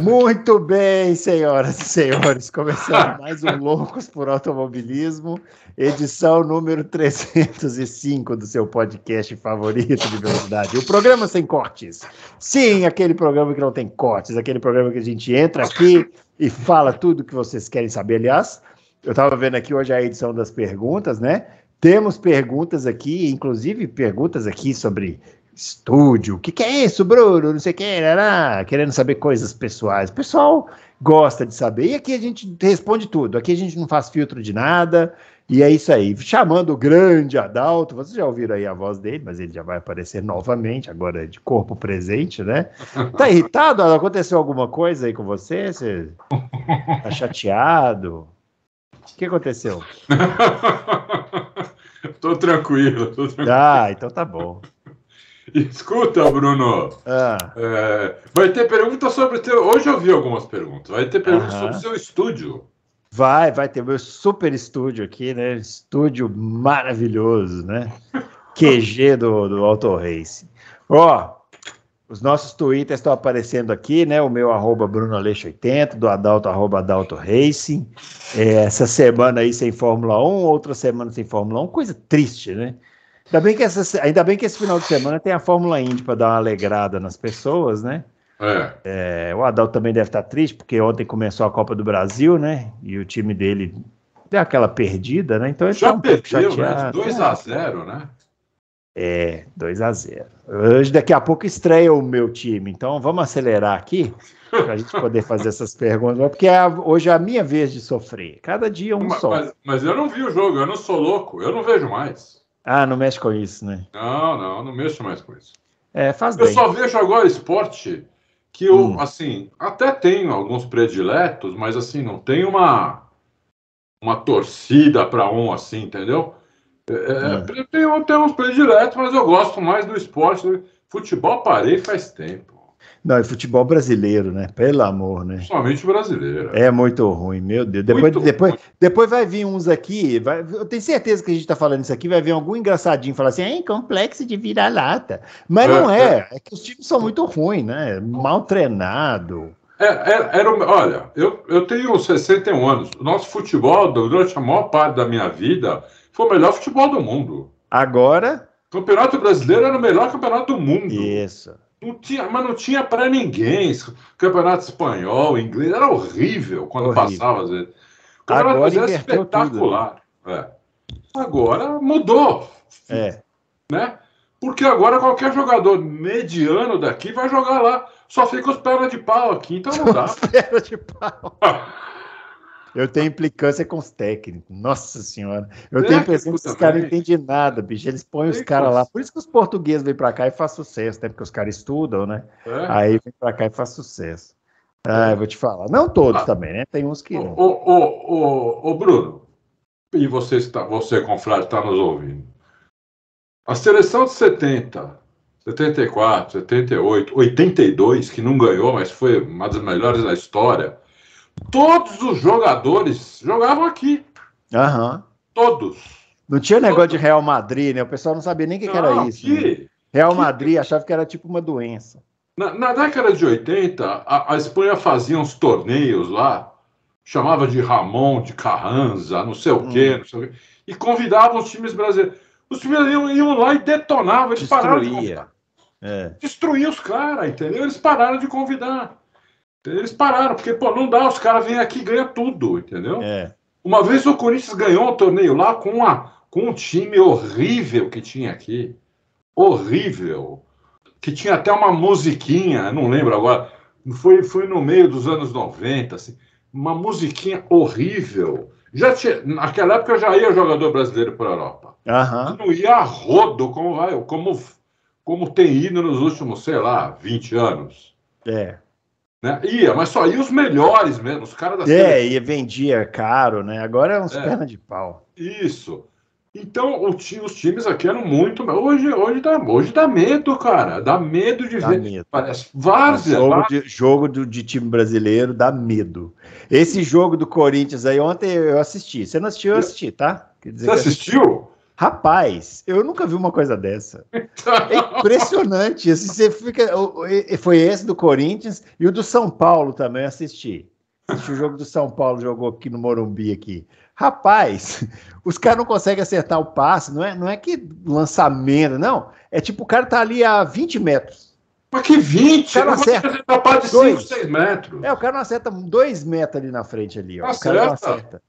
Muito bem, senhoras e senhores, começando mais um Loucos por Automobilismo, edição número 305 do seu podcast favorito de velocidade, o programa sem cortes. Sim, aquele programa que não tem cortes, aquele programa que a gente entra aqui e fala tudo que vocês querem saber. Aliás, eu estava vendo aqui hoje a edição das perguntas, né? Temos perguntas aqui, inclusive perguntas aqui sobre estúdio. O que é isso, Bruno? Não sei o que, querendo saber coisas pessoais. O pessoal gosta de saber. E aqui a gente responde tudo. Aqui a gente não faz filtro de nada. E é isso aí. Chamando o grande Adalto. Vocês já ouviram aí a voz dele, mas ele já vai aparecer novamente, agora de corpo presente, né? Tá irritado? Aconteceu alguma coisa aí com você? Você tá chateado? O que aconteceu? Tô tranquilo. Ah, então tá bom. Escuta, Bruno. Vai ter pergunta sobre o teu... Hoje eu vi algumas perguntas. Vai ter pergunta sobre o seu estúdio. Vai ter o meu super estúdio aqui, né? Estúdio maravilhoso, né? QG do Auto Racing. Os nossos twitters estão aparecendo aqui, né? O meu @BrunoAleixo80, do Adalto @Adalto Racing. Essa semana aí sem Fórmula 1, outra semana sem Fórmula 1, coisa triste, né? Ainda bem que esse final de semana tem a Fórmula Indy para dar uma alegrada nas pessoas, né? O Adalto também deve estar triste, porque ontem começou a Copa do Brasil, né? E o time dele deu aquela perdida, né? Então ele já tá um pouco chateado. Né? 2-0, né? 2-0. Hoje, daqui a pouco, estreia o meu time. Então, vamos acelerar aqui para a gente poder fazer essas perguntas, porque hoje é a minha vez de sofrer. Cada dia só. Mas eu não vi o jogo, eu não sou louco, eu não vejo mais. Não mexe com isso, né? Não mexo mais com isso. Faz bem. Eu só vejo agora esporte que eu, assim, até tenho alguns prediletos, mas, assim, não tem uma torcida para um, assim, entendeu? Tem uns prediletos, mas eu gosto mais do esporte. Futebol parei faz tempo. Não, é futebol brasileiro, né? Pelo amor, né? Somente brasileiro. É muito ruim, meu Deus. Depois vai vir uns aqui, eu tenho certeza que a gente tá falando isso aqui, vai vir algum engraçadinho falar assim, complexo de vira-lata. Mas não é que os times são muito ruins, né? Mal treinado. Olha, eu tenho 61 anos. O nosso futebol, durante a maior parte da minha vida, foi o melhor futebol do mundo. Agora? O Campeonato Brasileiro era o melhor campeonato do mundo. Isso. Não tinha para ninguém. Campeonato espanhol, inglês, era horrível quando passava às vezes. O Campeonato Brasileiro era espetacular. Tudo, né? Agora mudou. Né? Porque agora qualquer jogador mediano daqui vai jogar lá. Só fica os pernas de pau aqui, então não dá. Pernas de pau. Eu tenho implicância com os técnicos. Nossa senhora. Eu tenho a impressão que os caras não entendem nada, bicho. Eles põem os caras lá. Por isso que os portugueses vêm pra cá e fazem sucesso, né? Porque os caras estudam, né? Aí vem pra cá e faz sucesso. Eu vou te falar. Não todos também, né? Tem uns que não. Ô, Bruno, e você, confrade, está nos ouvindo. A seleção de 70, 74, 78, 82, que não ganhou, mas foi uma das melhores da história... Todos os jogadores jogavam aqui. Todos. Não tinha negócio de Real Madrid, né? O pessoal não sabia nem o que era isso. Né? Real Madrid achava que era tipo uma doença. Na década de 80, a Espanha fazia uns torneios lá, chamava de Ramon, de Carranza, não sei o quê, e convidava os times brasileiros. Os times iam lá e detonavam, eles pararam de convidar. Destruía os caras, entendeu? Eles pararam de convidar. Eles pararam, porque, não dá, os caras vêm aqui e ganham tudo, entendeu? Uma vez o Corinthians ganhou um torneio lá com um time horrível que tinha aqui. Horrível. Que tinha até uma musiquinha, não lembro agora, foi no meio dos anos 90, assim, uma musiquinha horrível. Naquela época já ia jogador brasileiro para a Europa. Não ia a rodo, como tem ido nos últimos, sei lá, 20 anos. Né? Mas só ia os melhores mesmo, os caras da seleção. E vendia caro, né? Agora é uns pernas de pau. Isso. Então, os times aqui eram muito... Hoje dá medo, cara. Dá medo de ver. Medo. Parece várzea. Jogo de time brasileiro dá medo. Esse jogo do Corinthians aí, ontem eu assisti. Você não assistiu, eu assisti, tá? Quer dizer, você assistiu? Rapaz, eu nunca vi uma coisa dessa. É impressionante. Assim, você fica. Foi esse do Corinthians e o do São Paulo também eu assisti. Assisti o jogo do São Paulo, jogou aqui no Morumbi aqui. Rapaz, os caras não conseguem acertar o passe, não é que lançamento, não. É tipo, o cara tá ali a 20 metros. Mas que 20? O cara não acerta. Capaz de 5, 6 metros. O cara não acerta 2 metros ali na frente ali, ó. Tá O cara não certo. acerta.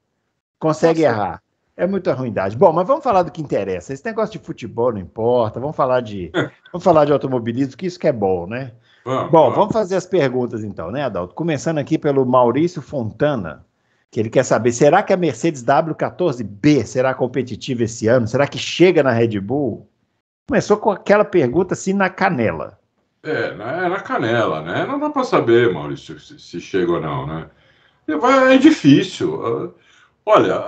Consegue errar. É muita ruindade. Bom, mas vamos falar do que interessa. Esse negócio de futebol não importa. Vamos falar de automobilismo, que isso que é bom, né? Vamos fazer as perguntas então, né, Adalto? Começando aqui pelo Maurício Fontana, que ele quer saber, será que a Mercedes W14B será competitiva esse ano? Será que chega na Red Bull? Começou com aquela pergunta assim na canela. Na canela, né? Não dá para saber, Maurício, se chega ou não, né? É difícil. Olha,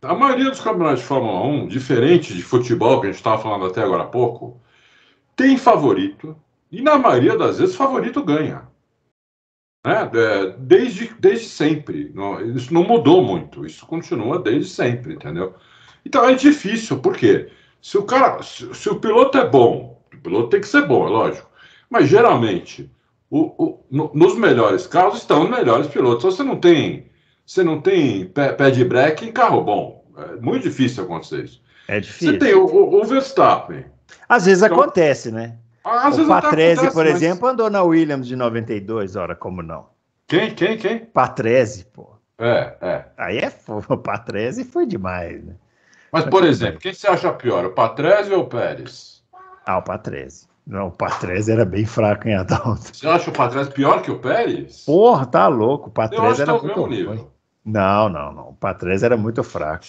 a maioria dos campeonatos de Fórmula 1, diferente de futebol, que a gente estava falando até agora há pouco, tem favorito, e na maioria das vezes favorito ganha. Né? Desde sempre. Isso não mudou muito, isso continua desde sempre, entendeu? Então é difícil, por quê? Se o piloto é bom, o piloto tem que ser bom, é lógico, mas geralmente nos melhores carros estão os melhores pilotos. Você não tem pé de breque em carro bom. É muito difícil acontecer isso. É difícil. Você tem o Verstappen. Às vezes acontece, né? O Patrese, por mas... exemplo, andou na Williams de 92, ora, como não? Quem? Patrese, pô. Aí o Patrese foi demais, né? Mas, por exemplo, quem você acha pior, o Patrese ou o Pérez? O Patrese. Não, o Patrese era bem fraco em Adalto. Você acha o Patrese pior que o Pérez? Porra, tá louco. O Patrese era muito ruim. Nível. Não. O Patrese era muito fraco.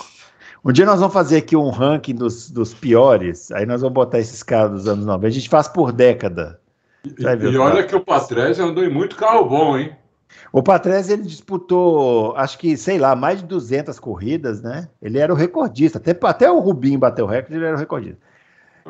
Um dia nós vamos fazer aqui um ranking dos piores, aí nós vamos botar esses caras dos anos 90. A gente faz por década. E olha que o Patrese andou em muito carro bom, hein? O Patrese, ele disputou, acho que, sei lá, mais de 200 corridas, né? Ele era o recordista. Até o Rubinho bateu o recorde, ele era o recordista.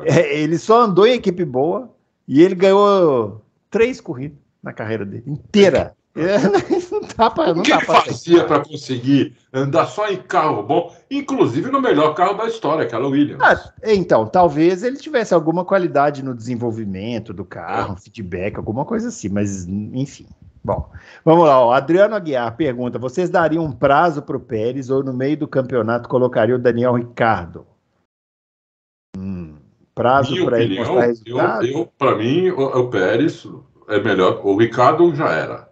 Ele só andou em equipe boa e ele ganhou 3 corridas na carreira dele, inteira. O que ele fazia para conseguir andar só em carro bom, inclusive no melhor carro da história, que era o Williams? Então, talvez ele tivesse alguma qualidade no desenvolvimento do carro, feedback, alguma coisa assim, mas enfim. Bom, vamos lá. Adriano Aguiar pergunta, vocês dariam um prazo para o Pérez ou no meio do campeonato colocaria o Daniel Ricciardo? Prazo para ele mostrar resultado? Para mim, o Pérez é melhor. O Ricciardo já era.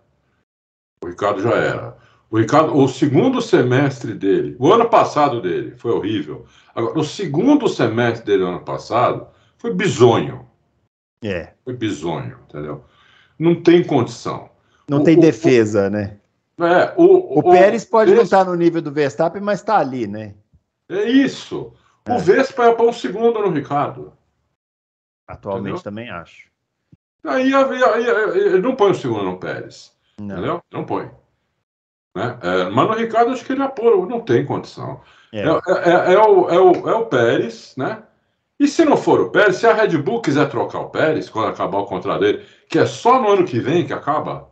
O segundo semestre dele, o ano passado dele, foi horrível. Agora, o segundo semestre dele, ano passado, foi bizonho. Foi bizonho, entendeu? Não tem condição. Não tem defesa, né? O Pérez pode não estar no nível do Verstappen, mas está ali, né? É isso. O Vespa é para um segundo no Ricciardo. Atualmente, entendeu? Também acho. Aí ele não põe o segundo no Pérez. Não. Entendeu? Não põe. Né? Mas no Ricciardo acho que ele apura, não tem condição. É o Pérez, né? E se não for o Pérez, se a Red Bull quiser trocar o Pérez, quando acabar o contrato dele, que é só no ano que vem que acaba,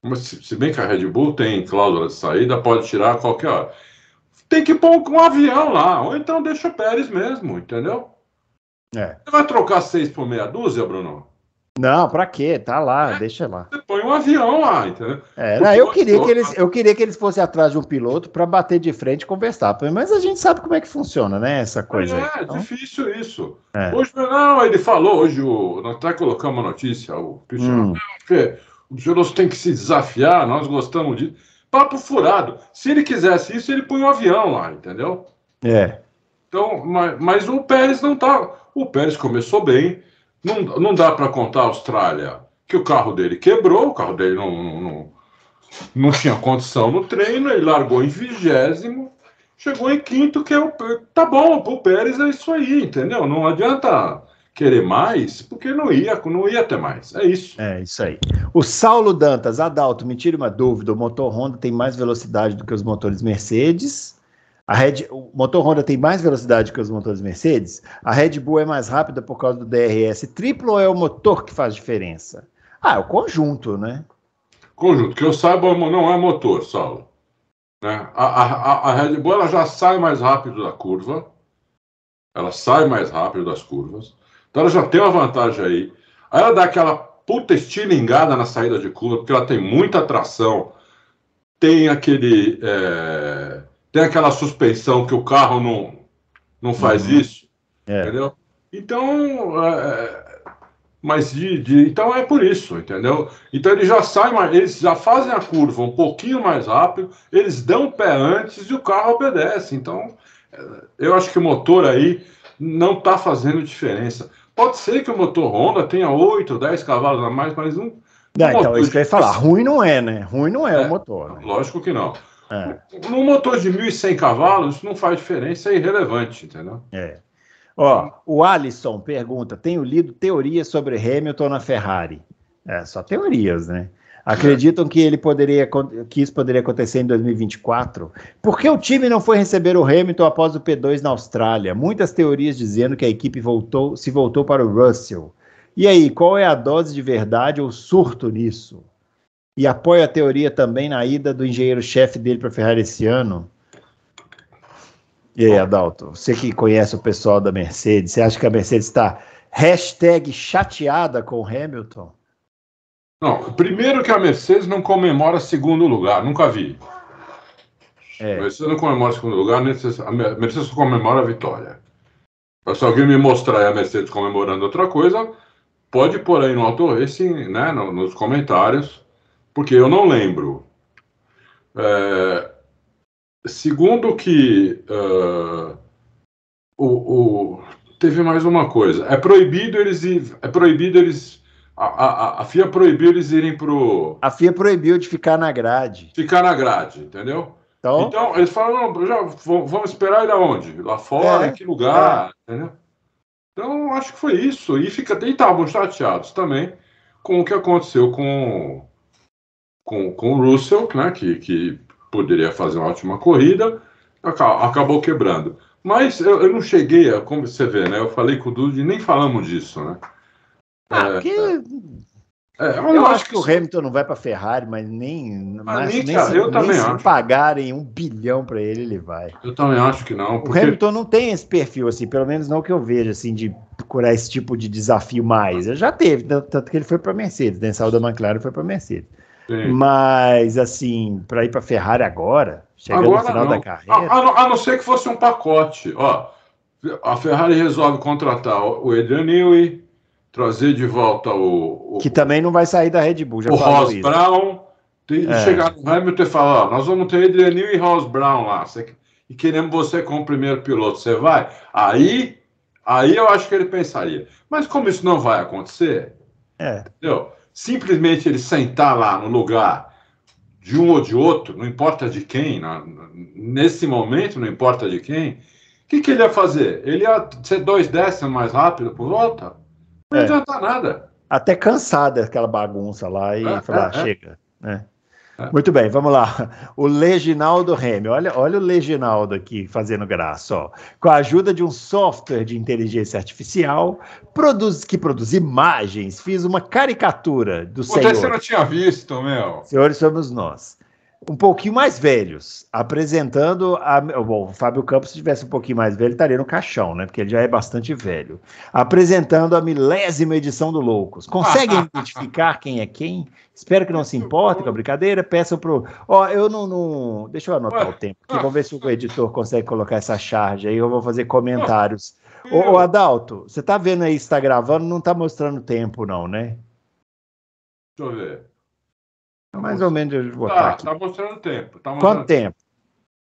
mas se bem que a Red Bull tem cláusula de saída, pode tirar a qualquer hora. Tem que pôr um avião lá, ou então deixa o Pérez mesmo, entendeu? Você vai trocar 6 por meia dúzia, Bruno? Não, pra quê? Tá lá, deixa lá. Você põe um avião lá, entendeu? Eu queria que eles fossem atrás de um piloto para bater de frente com o Verstappen, mas a gente sabe como é que funciona, né? Essa coisa aí. Então... difícil isso. Hoje, não, ele falou, hoje, nós até colocamos uma notícia, o Cristiano, porque os pilotos têm que se desafiar, nós gostamos disso. Papo furado. Se ele quisesse isso, ele põe um avião lá, entendeu? Então, mas o Pérez não tá. O Pérez começou bem. Não dá para contar a Austrália que o carro dele quebrou, o carro dele não tinha condição no treino, ele largou em 20º, chegou em 5º, que tá bom, o Pérez é isso aí, entendeu? Não adianta querer mais, porque não ia ter mais, é isso. É isso aí. O Saulo Dantas, Adalto, me tire uma dúvida, o motor Honda tem mais velocidade do que os motores Mercedes? O motor Honda tem mais velocidade que os motores Mercedes? A Red Bull é mais rápida por causa do DRS triplo ou é o motor que faz diferença? É o conjunto, né? Conjunto, que eu saiba não é motor, Saulo. né? A Red Bull ela já sai mais rápido da curva, ela sai mais rápido das curvas, então ela já tem uma vantagem aí. Aí ela dá aquela puta estilingada na saída de curva, porque ela tem muita tração, tem tem aquela suspensão que o carro não faz isso, entendeu? Então, então é por isso, entendeu? Então eles já saem, eles já fazem a curva um pouquinho mais rápido, eles dão o pé antes e o carro obedece. Então, eu acho que o motor aí não está fazendo diferença. Pode ser que o motor Honda tenha 8, 10 cavalos a mais, mas não. Então, isso que eu ia falar. Ruim não é, né? Ruim não é o motor. Né? Lógico que não. No motor de 1.100 cavalos, isso não faz diferença, é irrelevante, entendeu? Ó, o Alisson pergunta: tenho lido teorias sobre Hamilton na Ferrari. Só teorias, né? Acreditam que isso poderia acontecer em 2024? Por que o time não foi receber o Hamilton após o P2 na Austrália? Muitas teorias dizendo que a equipe se voltou para o Russell. E aí, qual é a dose de verdade ou surto nisso? E apoia a teoria também na ida do engenheiro-chefe dele para a Ferrari esse ano? E aí, Adalto, você que conhece o pessoal da Mercedes, você acha que a Mercedes está #chateada com o Hamilton? Não, primeiro que a Mercedes não comemora segundo lugar, nunca vi. A Mercedes não comemora segundo lugar, a Mercedes só comemora a vitória. Se alguém me mostrar a Mercedes comemorando outra coisa, pode pôr aí no Auto Racing, né, nos comentários, porque eu não lembro. Segundo que teve mais uma coisa. A FIA proibiu eles irem pro. A FIA proibiu de ficar na grade. Ficar na grade, entendeu? Então eles falaram, não, vamos esperar ele aonde? Lá fora, em que lugar, entendeu? Então, acho que foi isso. E estavam chateados também com o que aconteceu com o Russell, né, que poderia fazer uma ótima corrida, acabou quebrando. Mas eu não cheguei como você vê, né? Eu falei com o Dudu e nem falamos disso, né? Eu acho que o Hamilton não vai para a Ferrari, mas nem se pagarem $1 bilhão para ele vai. Eu também acho que não. O Hamilton não tem esse perfil, assim, pelo menos não que eu veja, assim, de procurar esse tipo de desafio mais. Ele já teve, tanto que ele foi para a Mercedes, né? Saiu da McLaren e foi para a Mercedes. Sim. Mas, assim, para ir para a Ferrari agora, chegando no final da carreira... A não ser que fosse um pacote. Ó, a Ferrari resolve contratar o Adrian Newey, trazer de volta que também não vai sair da Red Bull, já falou Ross isso. Brown, chegar no Hamilton e falar, ó, nós vamos ter Adrian Newey e Ross Brown lá, e queremos você como primeiro piloto, você vai? Aí eu acho que ele pensaria. Mas como isso não vai acontecer, entendeu? Simplesmente ele sentar lá no lugar de um ou de outro, não importa de quem, nesse momento, não importa de quem, o que ele ia fazer? Ele ia ser 2 décimos mais rápido por volta? Não adianta nada. Até cansada aquela bagunça lá e falar, chega. Muito bem, vamos lá. O Leginaldo Remy, olha o Leginaldo aqui fazendo graça. Ó. Com a ajuda de um software de inteligência artificial que produz imagens, fiz uma caricatura do senhor. Você não tinha visto, meu. Senhores, somos nós. Um pouquinho mais velhos, apresentando Bom, o Fábio Campos, se tivesse um pouquinho mais velho, estaria no caixão, né? Porque ele já é bastante velho. Apresentando a 1000ª edição do Loucos. Conseguem identificar quem é quem? Espero que não se importem com a brincadeira. Peçam pro... eu não... Deixa eu anotar o tempo aqui. Vamos ver se o editor consegue colocar essa charge aí. Eu vou fazer comentários. Ô, Adalto, você tá vendo aí, está gravando, não tá mostrando tempo não, né? Deixa eu ver. Mais ou menos eu vou botar aqui. Tá mostrando tempo. Quanto tempo?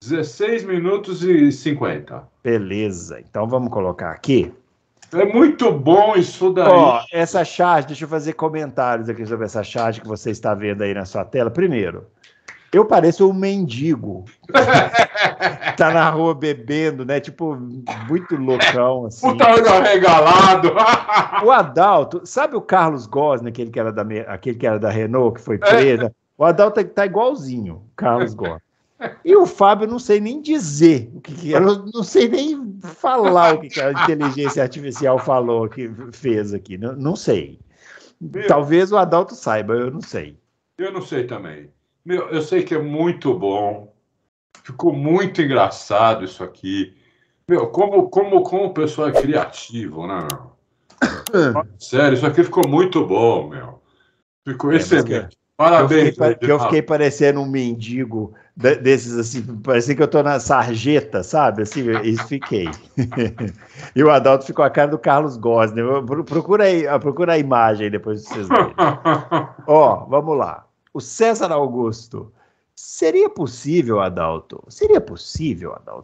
16 minutos e 50. Beleza, então vamos colocar aqui. É muito bom isso daí. Ó, essa charge, deixa eu fazer comentários aqui sobre essa charge que você está vendo aí na sua tela. Primeiro, eu pareço um mendigo. Tá na rua bebendo, né? Tipo, muito loucão, assim. Puta arregalado. O Adalto, sabe o Carlos Ghosn, aquele que era da Renault, que foi preso? O Adalto tá igualzinho, Carlos Ghosn. E o Fábio, eu não sei nem dizer o que era, eu não sei nem falar o que a inteligência artificial falou, que fez aqui. Não sei. Talvez o Adalto saiba, eu não sei. Eu não sei também. Eu sei que é muito bom. ficou muito engraçado isso aqui. Meu, como o pessoal é criativo, né, meu? Sério, isso aqui ficou muito bom, meu. Ficou excelente. Parabéns, que eu fiquei parecendo um mendigo desses assim, parecia que eu tô na sarjeta, sabe? Assim, isso fiquei. E o Adalto ficou a cara do Carlos Gosner. Procura a imagem aí depois de vocês verem. Ó, vamos lá. O César Augusto. Seria possível, Adalto,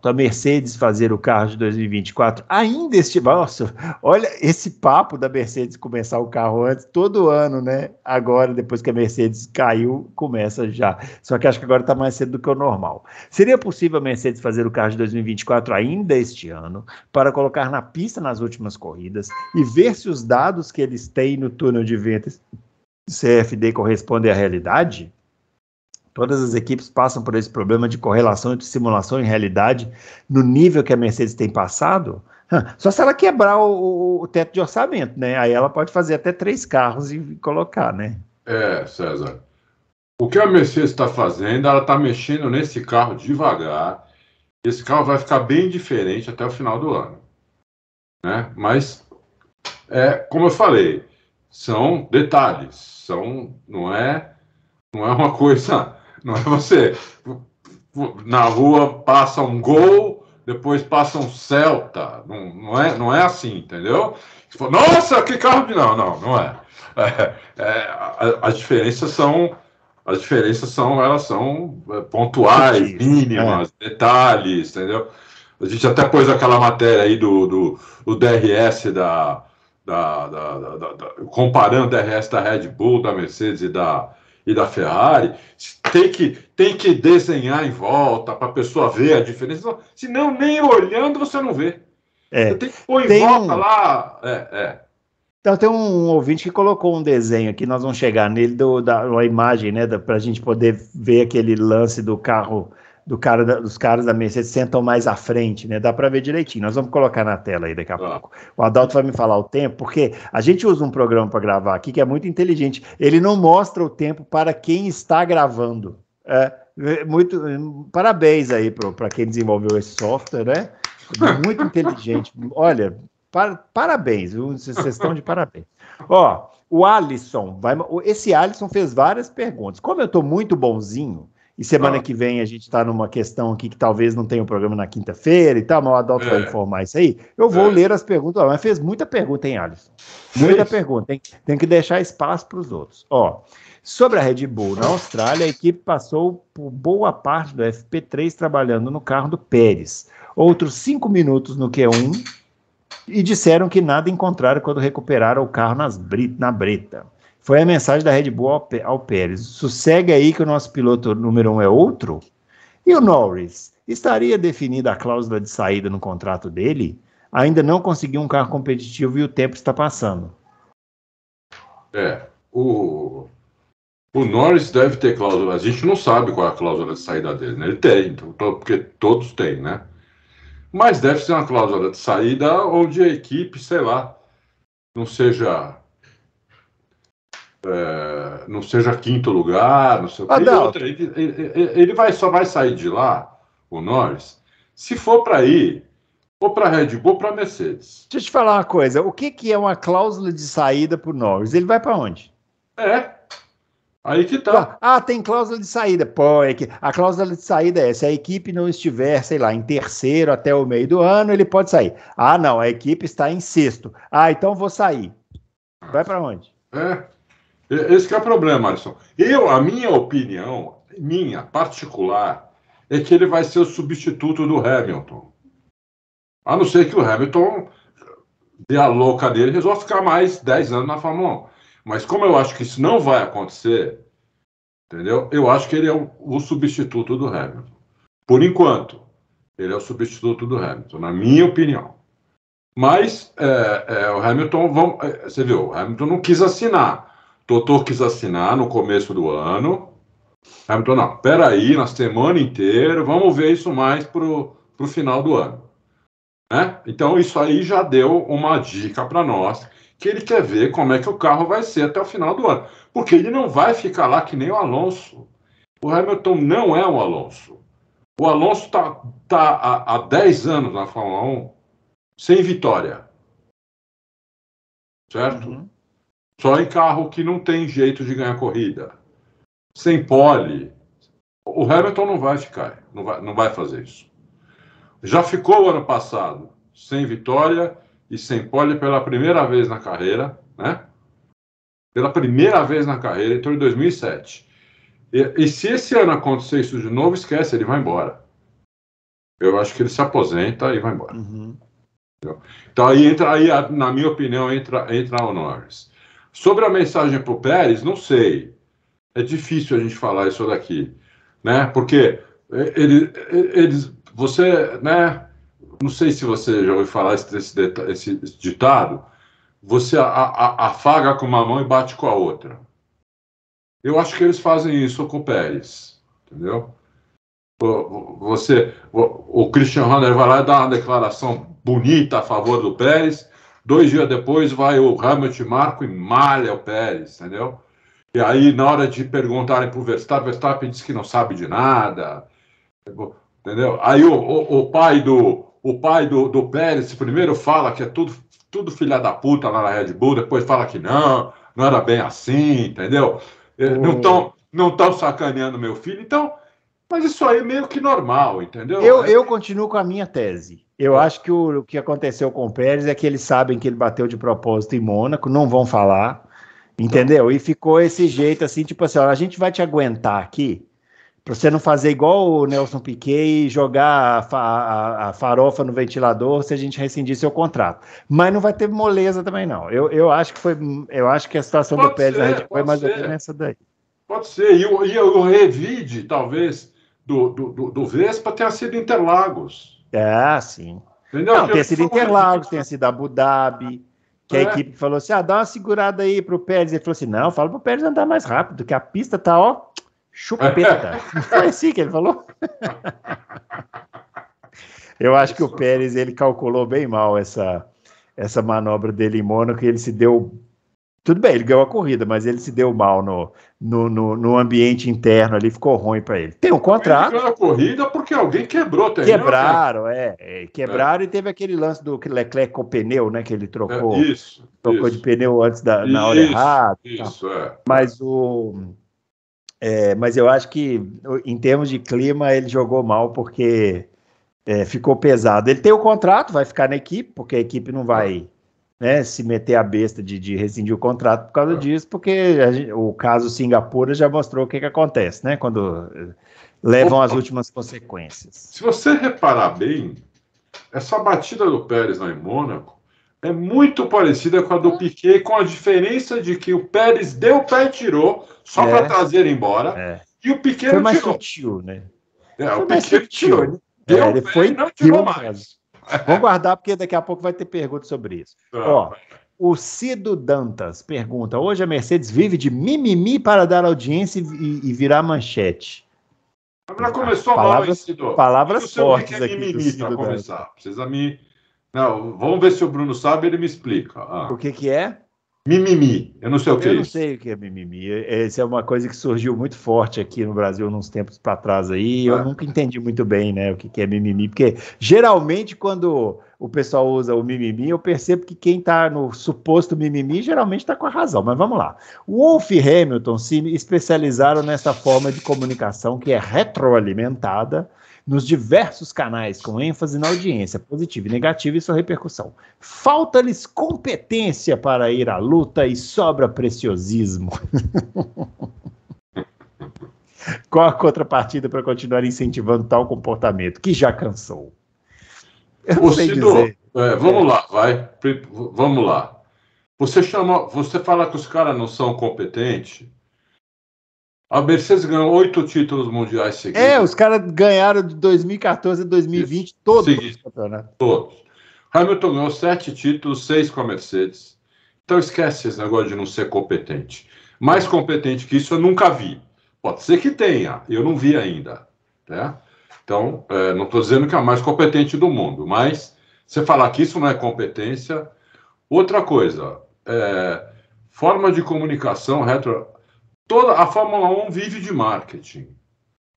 a Mercedes fazer o carro de 2024 ainda este... Nossa, olha esse papo da Mercedes começar o carro antes, todo ano, né? Agora, depois que a Mercedes caiu, começa já. Só que acho que agora está mais cedo do que o normal. Seria possível a Mercedes fazer o carro de 2024 ainda este ano, para colocar na pista nas últimas corridas e ver se os dados que eles têm no túnel de ventas CFD correspondem à realidade? Todas as equipes passam por esse problema de correlação entre simulação e realidade no nível que a Mercedes tem passado. Só se ela quebrar o teto de orçamento, né? Aí ela pode fazer até 3 carros e colocar, né? César. O que a Mercedes está fazendo, ela está mexendo nesse carro devagar. Esse carro vai ficar bem diferente até o final do ano, né? Mas, como eu falei, são detalhes. Não é uma coisa... Não é você... Na rua passa um Gol, depois passa um Celta. Não é assim, entendeu? Nossa, que carro de... Não é. As diferenças são elas são pontuais, mínimas, detalhes, entendeu? A gente até pôs aquela matéria aí do DRS comparando o DRS da Red Bull, da Mercedes e da Ferrari. Tem que desenhar em volta para a pessoa ver a diferença. Senão, nem olhando você não vê. Você tem que pôr em volta lá. Então tem um ouvinte que colocou um desenho aqui, nós vamos chegar nele, uma imagem, né, para a gente poder ver aquele lance do carro, dos caras da Mercedes sentam mais à frente, né, dá para ver direitinho, nós vamos colocar na tela aí daqui a pouco. O Adalto vai me falar o tempo, porque a gente usa um programa para gravar aqui que é muito inteligente, ele não mostra o tempo para quem está gravando. Parabéns aí para quem desenvolveu esse software, né, muito inteligente, olha... Parabéns, vocês estão de parabéns. Ó, o Alisson, esse Alisson fez várias perguntas. Como eu estou muito bonzinho, e semana que vem a gente está numa questão aqui que talvez não tenha um programa na quinta-feira e tal, mas o Adalto vai informar isso aí, eu vou ler as perguntas. Mas fez muita pergunta, hein, Alisson? Muita pergunta. Tem que deixar espaço para os outros. Ó, sobre a Red Bull, na Austrália, a equipe passou por boa parte do FP3 trabalhando no carro do Pérez. Outros 5 minutos no Q1, e disseram que nada encontraram quando recuperaram o carro na breta. Foi a mensagem da Red Bull ao Pérez. Sossegue aí que o nosso piloto número 1 é outro? E o Norris? Estaria definida a cláusula de saída no contrato dele? Ainda não conseguiu um carro competitivo e o tempo está passando. O Norris deve ter cláusula. A gente não sabe qual é a cláusula de saída dele, né? Ele tem, porque todos têm, né? Mas deve ser uma cláusula de saída onde a equipe, sei lá, não seja quinto lugar, não sei o quê. Ele só vai sair de lá, o Norris, se for para ir ou para a Red Bull ou para a Mercedes. Deixa eu te falar uma coisa. O que é uma cláusula de saída para o Norris? Ele vai para onde? Aí que tá. Tem cláusula de saída. Pô, a cláusula de saída é: se a equipe não estiver, sei lá, em terceiro até o meio do ano, ele pode sair. Não, a equipe está em sexto. Então vou sair. Vai para onde? Esse que é o problema, Alisson. A minha opinião, particular, é que ele vai ser o substituto do Hamilton. A não ser que o Hamilton dê a louca dele e resolva ficar mais 10 anos na Fórmula 1. Mas como eu acho que isso não vai acontecer, entendeu? Eu acho que ele é o substituto do Hamilton. Por enquanto, ele é o substituto do Hamilton, na minha opinião. Mas o Hamilton, você viu, o Hamilton não quis assinar. Totó quis assinar no começo do ano. Hamilton, não, peraí, na semana inteira, vamos ver isso mais pro final do ano. Né? Então, isso aí já deu uma dica para nós, que ele quer ver como é que o carro vai ser até o final do ano. Porque ele não vai ficar lá que nem o Alonso. O Hamilton não é um Alonso. O Alonso tá há 10 anos na Fórmula 1 sem vitória. Certo? Uhum. Só em carro que não tem jeito de ganhar corrida. Sem pole. O Hamilton não vai ficar, não vai fazer isso. Já ficou o ano passado sem vitória e sem pole pela primeira vez na carreira, né? Pela primeira vez na carreira, então em 2007. E se esse ano acontecer isso de novo, esquece, ele vai embora. Eu acho que ele se aposenta e vai embora. Uhum. Então na minha opinião, entra o Norris. Sobre a mensagem para o Pérez, não sei. É difícil a gente falar isso daqui, né? Porque você, né? Não sei se você já ouviu falar esse ditado. Você afaga com uma mão e bate com a outra. Eu acho que eles fazem isso com o Pérez, entendeu? O Christian Horner vai lá e dá uma declaração bonita a favor do Pérez. 2 dias depois vai o Hamilton Marco e malha o Pérez, entendeu? E aí, na hora de perguntarem para o Verstappen diz que não sabe de nada, entendeu? Aí o pai do Pérez primeiro fala que é tudo filha da puta lá na Red Bull, depois fala que não era bem assim, entendeu? Não estão sacaneando meu filho, então, mas isso aí é meio que normal, entendeu? Eu continuo com a minha tese. Eu acho que o que aconteceu com o Pérez é que eles sabem que ele bateu de propósito em Mônaco, não vão falar, entendeu? E ficou esse jeito assim, tipo assim, ó, a gente vai te aguentar aqui, para você não fazer igual o Nelson Piquet e jogar a farofa no ventilador se a gente rescindir seu contrato. Mas não vai ter moleza também, não. Eu acho que a situação do Pérez na Red Bull é mais ou menos essa daí. Pode ser. E o revide, talvez, do Vespa tenha sido Interlagos. Sim. Entendeu? Não, tenha sido Interlagos, tenha sido Abu Dhabi, que a equipe falou assim, dá uma segurada aí pro Pérez. Ele falou assim, não, fala pro Pérez andar mais rápido, que a pista tá, ó, chupeta. Foi assim que ele falou? Eu acho que o Pérez, ele calculou bem mal essa manobra dele em Mônaco e ele se deu... Tudo bem, ele ganhou a corrida, mas ele se deu mal no ambiente interno ali, ficou ruim para ele. Tem um contrato. Ele ganhou a corrida porque alguém quebrou. Quebraram, quebraram e teve aquele lance do Leclerc com o pneu, né, que ele trocou. Trocou de pneu antes na hora errada. Mas eu acho que, em termos de clima, ele jogou mal porque ficou pesado. Ele tem o contrato, vai ficar na equipe, porque a equipe não vai... Né, se meter a besta de rescindir o contrato por causa disso, porque o caso Singapura já mostrou o que acontece, né, quando levam as últimas consequências. Se você reparar bem, essa batida do Pérez lá em Mônaco é muito parecida com a do Piquet, com a diferença de que o Pérez deu o pé e tirou, só para trazer ele embora, e o Piquet foi não mais tirou. Sutil, né? O Piquet tirou. Deu o pé e não tirou mais. Vamos guardar, porque daqui a pouco vai ter perguntas sobre isso. O Cido Dantas pergunta, hoje a Mercedes vive de mimimi para dar audiência e virar manchete. Já começou mal, hein, Cido? Palavras fortes aqui do Cido para começar. Precisa me... Não, vamos ver se o Bruno sabe, ele me explica. O que é? Mimimi, eu não sei o que é isso. Eu não sei o que é mimimi. Essa é uma coisa que surgiu muito forte aqui no Brasil uns tempos para trás aí. Eu nunca entendi muito bem, né, o que é mimimi, porque geralmente quando o pessoal usa o mimimi, eu percebo que quem está no suposto mimimi geralmente está com a razão. Mas vamos lá. Wolff e Hamilton se especializaram nessa forma de comunicação que é retroalimentada nos diversos canais, com ênfase na audiência positiva e negativa e sua repercussão. Falta-lhes competência para ir à luta e sobra preciosismo. Qual a contrapartida para continuar incentivando tal comportamento, que já cansou? Eu não sei dizer. Vamos lá, vai. Vamos lá. Você fala que os caras não são competentes. A Mercedes ganhou 8 títulos mundiais seguidos. Os caras ganharam de 2014 a 2020 todos os campeonatos. Todos. Hamilton ganhou 7 títulos, 6 com a Mercedes. Então esquece esse negócio de não ser competente. Mais competente que isso eu nunca vi. Pode ser que tenha, eu não vi ainda. Né? Então, não estou dizendo que é a mais competente do mundo, mas você falar que isso não é competência. Outra coisa, forma de comunicação Toda a Fórmula 1 vive de marketing.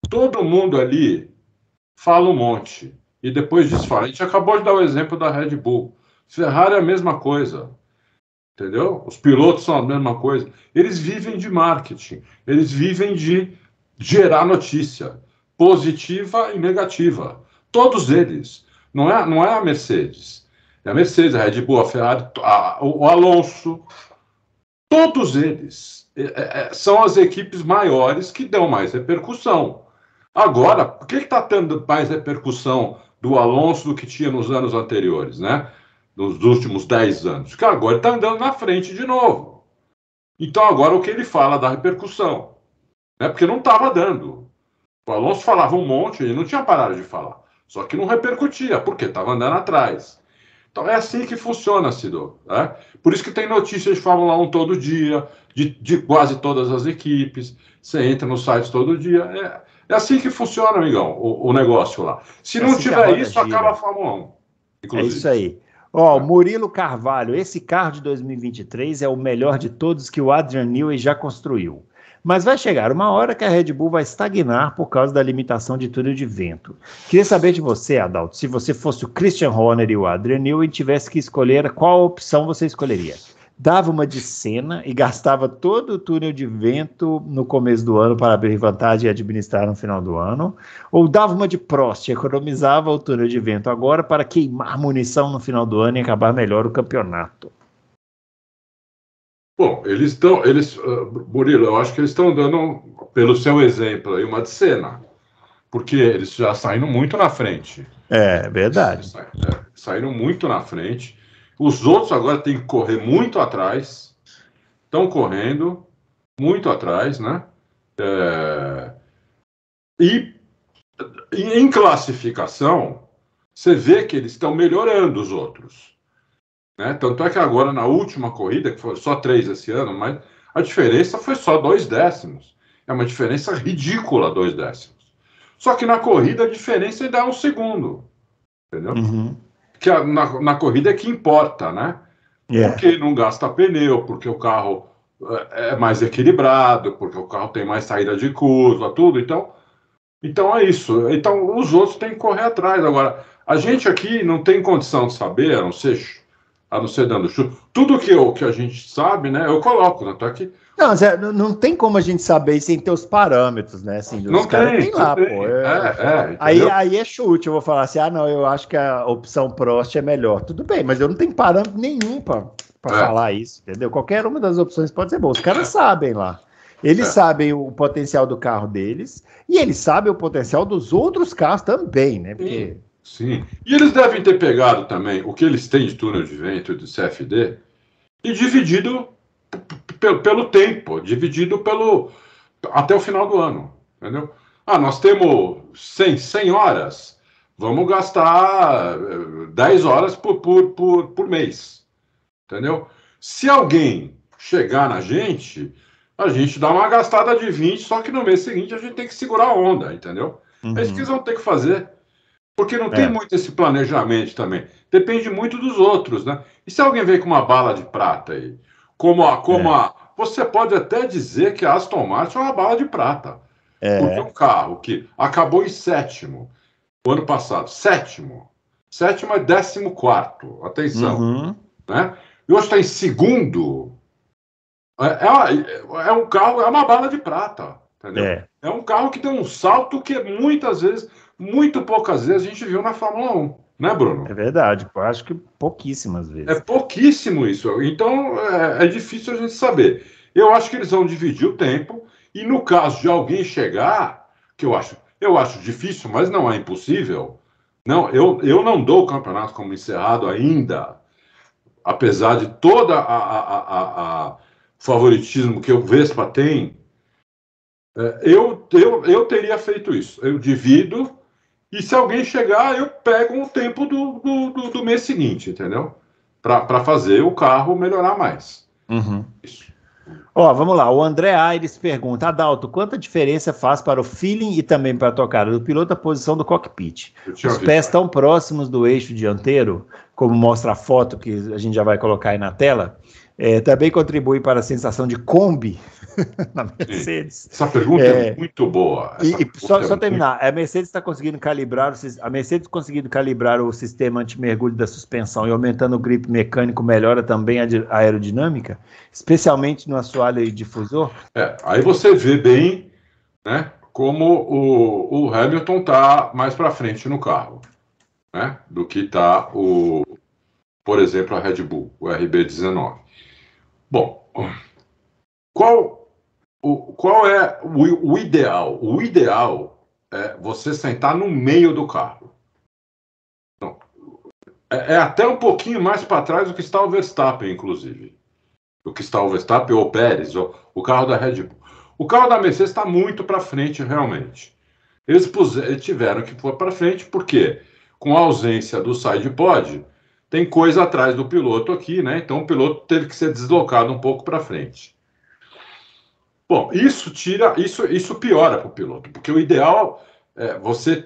Todo mundo ali fala um monte. E depois disso fala. A gente acabou de dar o exemplo da Red Bull. Ferrari é a mesma coisa. Entendeu? Os pilotos são a mesma coisa. Eles vivem de marketing. Eles vivem de gerar notícia positiva e negativa. Todos eles. Não é a Mercedes. É a Mercedes, a Red Bull, a Ferrari, o Alonso. Todos eles são as equipes maiores que dão mais repercussão. Agora, por que está tendo mais repercussão do Alonso do que tinha nos anos anteriores, né? Nos últimos 10 anos? Porque agora ele está andando na frente de novo. Então agora o que ele fala dá repercussão. Né? Porque não estava dando. O Alonso falava um monte, ele não tinha parado de falar. Só que não repercutia, porque estava andando atrás. Então é assim que funciona, Cido. Né? Por isso que tem notícias de Fórmula 1 todo dia, de quase todas as equipes. Você entra no site todo dia. É assim que funciona, amigão, o negócio lá. Se não tiver isso, acaba a Fórmula 1. Inclusive. É isso aí. Ó, Murilo Carvalho, esse carro de 2023 é o melhor de todos que o Adrian Newey já construiu. Mas vai chegar uma hora que a Red Bull vai estagnar por causa da limitação de túnel de vento. Queria saber de você, Adalto, se você fosse o Christian Horner e o Adrian Newey e tivesse que escolher, qual opção você escolheria? Dava uma de Senna e gastava todo o túnel de vento no começo do ano para abrir vantagem e administrar no final do ano? Ou dava uma de Prost e economizava o túnel de vento agora para queimar munição no final do ano e acabar melhor o campeonato? Bom, Murilo, eu acho que eles estão dando, pelo seu exemplo aí, uma de Senna, porque eles já saíram muito na frente. É verdade. Saíram muito na frente. Os outros agora têm que correr muito atrás, estão correndo muito atrás, né? E em classificação, você vê que eles estão melhorando os outros. Né? Tanto é que agora, na última corrida, que foi só 3 esse ano, mas a diferença foi só 2 décimos. É uma diferença ridícula, 2 décimos. Só que na corrida a diferença ainda é 1 segundo. Entendeu? Uhum. Que na corrida é que importa, né? Yeah. Porque não gasta pneu, porque o carro é mais equilibrado, porque o carro tem mais saída de curva, tudo. Então é isso. Então os outros têm que correr atrás. Agora, a gente aqui não tem condição de saber, a não ser dando chute. Tudo que a gente sabe, né? Eu coloco, né? Tô aqui. Não tem como a gente saber sem ter os parâmetros, né? Assim, não tem lá, pô. Aí é chute, eu vou falar assim, não, eu acho que a opção Prost é melhor. Tudo bem, mas eu não tenho parâmetro nenhum para falar isso, entendeu? Qualquer uma das opções pode ser boa. Os caras sabem lá. Eles sabem o potencial do carro deles e eles sabem o potencial dos outros carros também, né? Porque... Sim. E eles devem ter pegado também o que eles têm de túnel de vento e de CFD e dividido pelo tempo, dividido até o final do ano, entendeu? Nós temos 100 horas, vamos gastar 10 horas por mês, entendeu? Se alguém chegar na gente, a gente dá uma gastada de 20, só que no mês seguinte a gente tem que segurar a onda, entendeu? Uhum. É isso que eles vão ter que fazer, porque não tem muito esse planejamento também, depende muito dos outros, né? E se alguém vem com uma bala de prata aí, você pode até dizer que a Aston Martin é uma bala de prata. Porque um carro que acabou em 7º o ano passado, 7º é 14º, atenção, né? E hoje está em 2º, é um carro, é uma bala de prata, entendeu? É um carro que tem um salto que muitas vezes, muito poucas vezes, a gente viu na Fórmula 1. Né, Bruno? É verdade, eu acho que pouquíssimas vezes. É pouquíssimo isso, então é difícil a gente saber. Eu acho que eles vão dividir o tempo, e no caso de alguém chegar, que eu acho difícil, mas não é impossível, não, eu não dou o campeonato como encerrado ainda, apesar de toda a favoritismo que o Vespa tem, eu teria feito isso, eu divido. E se alguém chegar, eu pego o tempo do mês seguinte, entendeu? Para fazer o carro melhorar mais. Isso. Vamos lá. O André Aires pergunta, Adalto, quanta diferença faz para o feeling e também para a tocada do piloto a posição do cockpit? Os pés tão próximos do eixo dianteiro, como mostra a foto que a gente já vai colocar aí na tela, também contribui para a sensação de Kombi na Mercedes? Essa pergunta é muito boa. Só terminar, a Mercedes está conseguindo calibrar o sistema anti-mergulho da suspensão e aumentando o grip mecânico melhora também a aerodinâmica, especialmente no assoalho e difusor? Aí você vê bem, né, como o Hamilton está mais para frente no carro, né, do que está por exemplo, a Red Bull, o RB19. Bom, qual é o ideal? O ideal é você sentar no meio do carro. Então, é até um pouquinho mais para trás do que está o Verstappen, inclusive. Do que está o Verstappen ou o Pérez, o carro da Red Bull. O carro da Mercedes está muito para frente, realmente. Eles tiveram que pôr para frente, porque com a ausência do side pod, tem coisa atrás do piloto aqui, né? Então o piloto teve que ser deslocado um pouco para frente. Bom, isso piora para o piloto, porque o ideal é você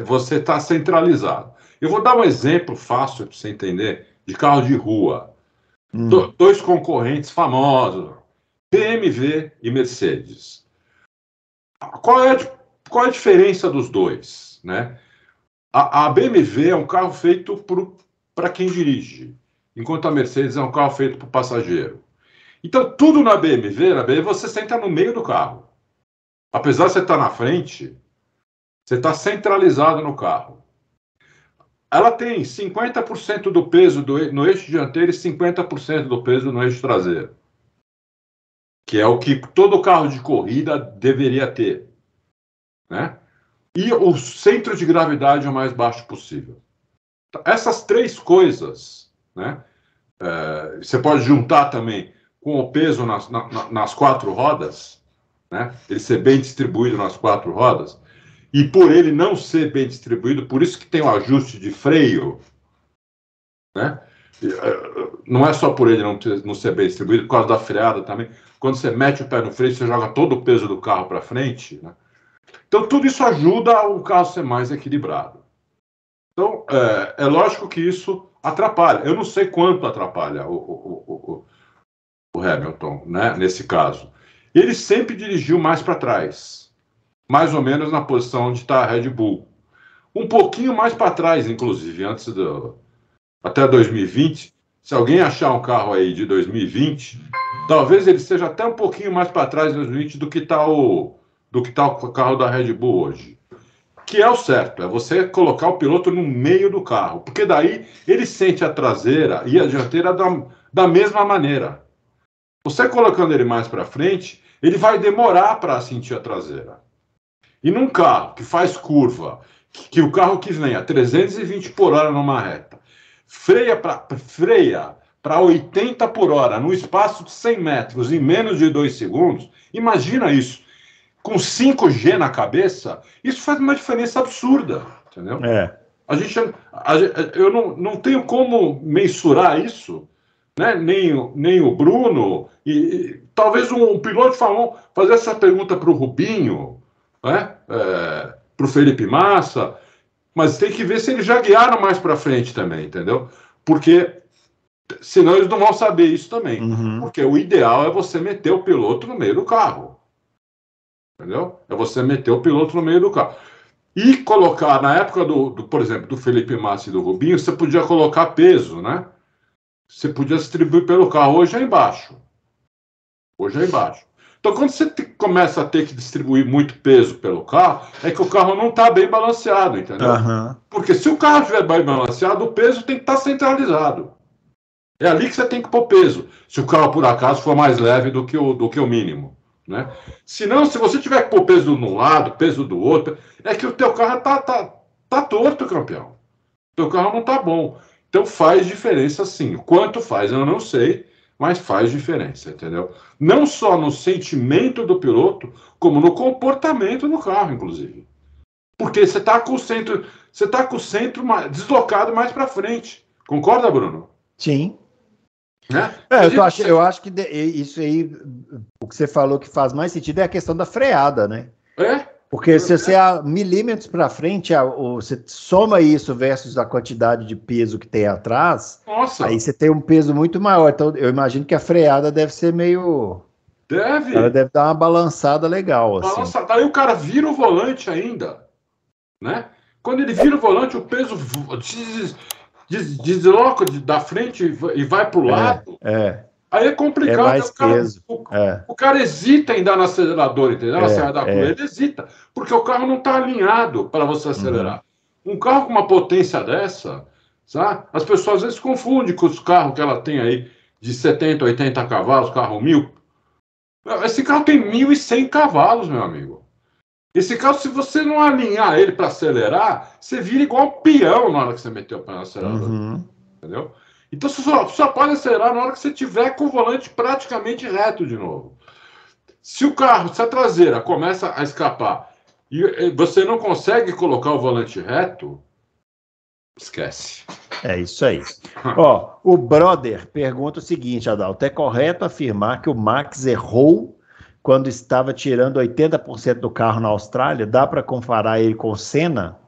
você estar centralizado. Eu vou dar um exemplo fácil para você entender de carro de rua. Dois concorrentes famosos, BMW e Mercedes. Qual é a diferença dos dois, né? A BMW é um carro feito para quem dirige, enquanto a Mercedes é um carro feito para o passageiro. Então, tudo na BMW você senta no meio do carro. Apesar de você estar na frente, você está centralizado no carro. Ela tem 50% do peso no eixo dianteiro e 50% do peso no eixo traseiro, que é o que todo carro de corrida deveria ter, né? E o centro de gravidade é o mais baixo possível. Essas três coisas, né? Você pode juntar também com o peso nas quatro rodas, né? Ele ser bem distribuído nas quatro rodas, e por ele não ser bem distribuído, por isso que tem o ajuste de freio, né? Não é só por ele não ser bem distribuído, por causa da freada também. Quando você mete o pé no freio, você joga todo o peso do carro para frente, né? Então, tudo isso ajuda o carro a ser mais equilibrado. Então, é lógico que isso atrapalha. Eu não sei quanto atrapalha o Hamilton, né, nesse caso. Ele sempre dirigiu mais para trás, mais ou menos na posição onde está a Red Bull. Um pouquinho mais para trás, inclusive, até 2020. Se alguém achar um carro aí de 2020, talvez ele esteja até um pouquinho mais para trás em 2020 do que está o carro da Red Bull hoje. Que é o certo, é você colocar o piloto no meio do carro, porque daí ele sente a traseira e a dianteira da mesma maneira. Você colocando ele mais para frente, ele vai demorar para sentir a traseira. E num carro que faz curva, que o carro que vem a 320 por hora numa reta, freia para 80 por hora, num espaço de 100 metros, em menos de 2 segundos, imagina isso. Com 5G na cabeça, isso faz uma diferença absurda, entendeu? Eu não tenho como mensurar isso, né? Nem o Bruno, e talvez um piloto fazer essa pergunta para o Rubinho, né? Para o Felipe Massa, mas tem que ver se eles já guiaram mais para frente também, entendeu? Porque senão eles não vão saber isso também. Porque o ideal é você meter o piloto no meio do carro. Entendeu? É você meter o piloto no meio do carro. E colocar, na época por exemplo, do Felipe Massa e do Rubinho, você podia colocar peso, né? Você podia distribuir pelo carro. Hoje é embaixo. Então, quando você começa a ter que distribuir muito peso pelo carro, é que o carro não está bem balanceado, entendeu? Porque se o carro estiver bem balanceado, o peso tem que estar centralizado. É ali que você tem que pôr peso, se o carro, por acaso, for mais leve do que o mínimo. Né? Senão, se você tiver que pôr peso de um lado, peso do outro, é que o teu carro tá torto, campeão. O teu carro não tá bom. Então faz diferença sim. Quanto faz, eu não sei, mas faz diferença, entendeu? Não só no sentimento do piloto, como no comportamento do carro, inclusive. Porque você tá com o centro deslocado mais para frente. Concorda, Bruno? Sim. Né? Eu acho que isso aí, o que você falou que faz mais sentido é a questão da freada, né? Porque se você há milímetros para frente, você soma isso versus a quantidade de peso que tem atrás, Nossa. Aí você tem um peso muito maior. Então, eu imagino que a freada deve ser meio... Ela deve dar uma balançada legal, assim. Balança, daí o cara vira o volante ainda, né? Quando ele vira o volante, o peso desloca da frente e vai para o lado. Aí é complicado. É mais peso. O cara hesita em dar no acelerador, entendeu? Na saída da curva, ele hesita, porque o carro não está alinhado para você acelerar. Um carro com uma potência dessa, sabe? As pessoas às vezes confundem com os carros que ela tem aí de 70, 80 cavalos, carro 1000. Esse carro tem 1.100 cavalos, meu amigo. Esse carro, se você não alinhar ele para acelerar, você vira igual um peão na hora que você meteu o pé no acelerador. Entendeu? Então você só pode acelerar na hora que você tiver com o volante praticamente reto de novo. Se a traseira começa a escapar e você não consegue colocar o volante reto, esquece. É isso aí. Ó, o Brother pergunta o seguinte, Adalto: é correto afirmar que o Max errou quando estava tirando 80% do carro na Austrália? Dá para comparar ele com o Senna?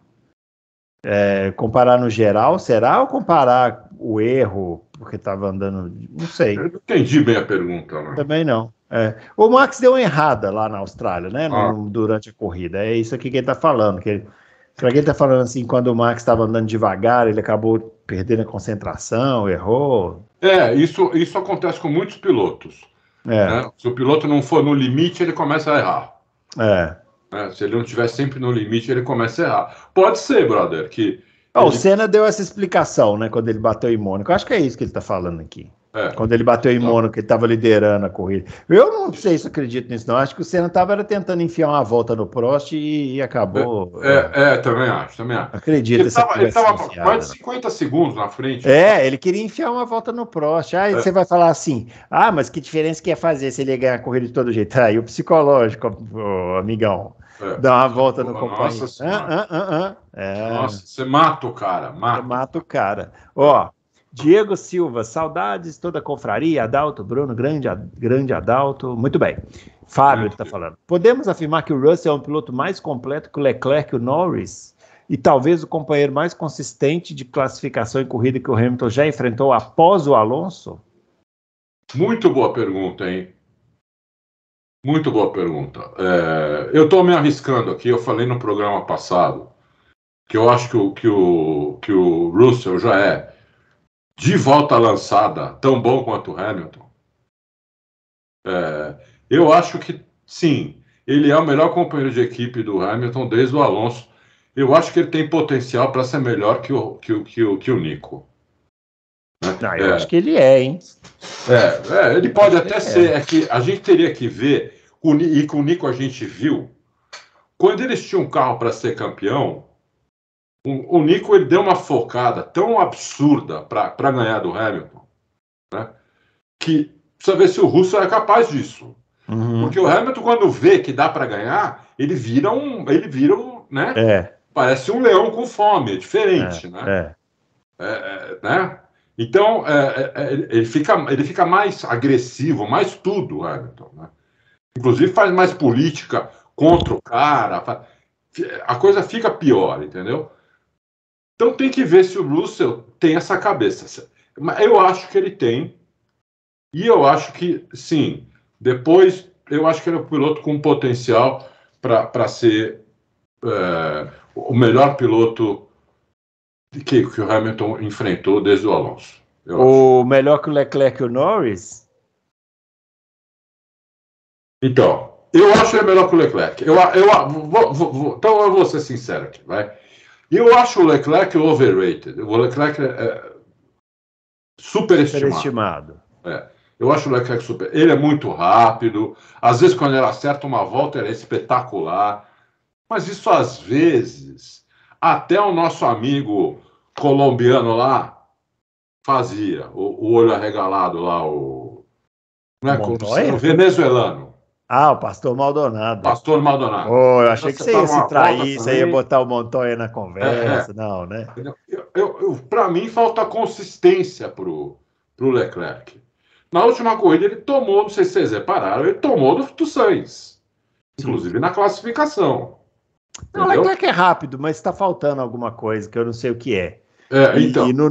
Comparar no geral, será? Ou comparar o erro porque estava andando... Não sei. Eu não entendi bem a pergunta. Né? Também não. O Max deu uma errada lá na Austrália, né? Durante a corrida. É isso aqui que ele está falando. Será que ele está falando assim, quando o Max estava andando devagar, ele acabou perdendo a concentração, errou? Isso acontece com muitos pilotos. Né? Se o piloto não for no limite, ele começa a errar. Se ele não estiver sempre no limite, ele começa a errar. Pode ser, brother, que... O Senna deu essa explicação, né, quando ele bateu em Mônaco. Eu acho que é isso que ele está falando aqui. Quando ele bateu em Mônaco, ele estava liderando a corrida. Eu não sei se eu acredito nisso, não. Acho que o Senna estava tentando enfiar uma volta no Prost e acabou... Também acho. Acredito. Ele estava quase 50 segundos na frente. Ele queria enfiar uma volta no Prost. Aí você vai falar assim, mas que diferença que ia fazer se ele ia ganhar a corrida de todo jeito? Aí o psicológico, amigão, dá uma volta no companheiro. Nossa, você mata o cara. Você mata o cara. Ó, Diego Silva, saudades, toda a confraria, Adalto, Bruno, grande Adalto, muito bem. Fábio está falando. Podemos afirmar que o Russell é um piloto mais completo que o Leclerc e o Norris? E talvez o companheiro mais consistente de classificação e corrida que o Hamilton já enfrentou após o Alonso? Muito boa pergunta, hein? Muito boa pergunta. Eu estou me arriscando aqui, eu falei no programa passado que eu acho que o Russell já é de volta lançada tão bom quanto o Hamilton. Eu acho que sim, ele é o melhor companheiro de equipe do Hamilton desde o Alonso. Eu acho que ele tem potencial para ser melhor que o Nico. Eu acho que ele é, hein? Ele pode até ser. É que a gente teria que ver, e com o Nico a gente viu, quando eles tinham um carro para ser campeão, o Nico ele deu uma focada tão absurda para ganhar do Hamilton, né, que precisa ver se o Russell é capaz disso. Porque o Hamilton, quando vê que dá para ganhar, ele vira né? Parece um leão com fome, é diferente, né? Então, ele fica mais agressivo, mais tudo, Hamilton, né? Inclusive faz mais política contra o cara, a coisa fica pior, entendeu? Então tem que ver se o Russell tem essa cabeça. Eu acho que ele tem, e eu acho que, sim, depois eu acho que ele é um piloto com potencial para ser o melhor piloto que o Hamilton enfrentou desde o Alonso. Melhor que o Leclerc e o Norris? Então, eu acho ele melhor que o Leclerc. Então eu vou ser sincero aqui, vai. Eu acho o Leclerc overrated. O Leclerc é superestimado. Eu acho o Leclerc super. Ele é muito rápido. Às vezes, quando ele acerta uma volta, ele é espetacular. Mas isso, às vezes, até o nosso amigo colombiano lá fazia. O olho arregalado lá, o venezuelano. O Pastor Maldonado. Pastor Maldonado. Eu achei que você ia se trair, você ia botar o Montoya na conversa. Não, né? Para mim, falta consistência pro Leclerc. Na última corrida, ele tomou, não sei se vocês repararam, ele tomou do Sainz. Inclusive na classificação. Não, o Leclerc é rápido, mas está faltando alguma coisa que eu não sei o que é. Então. E no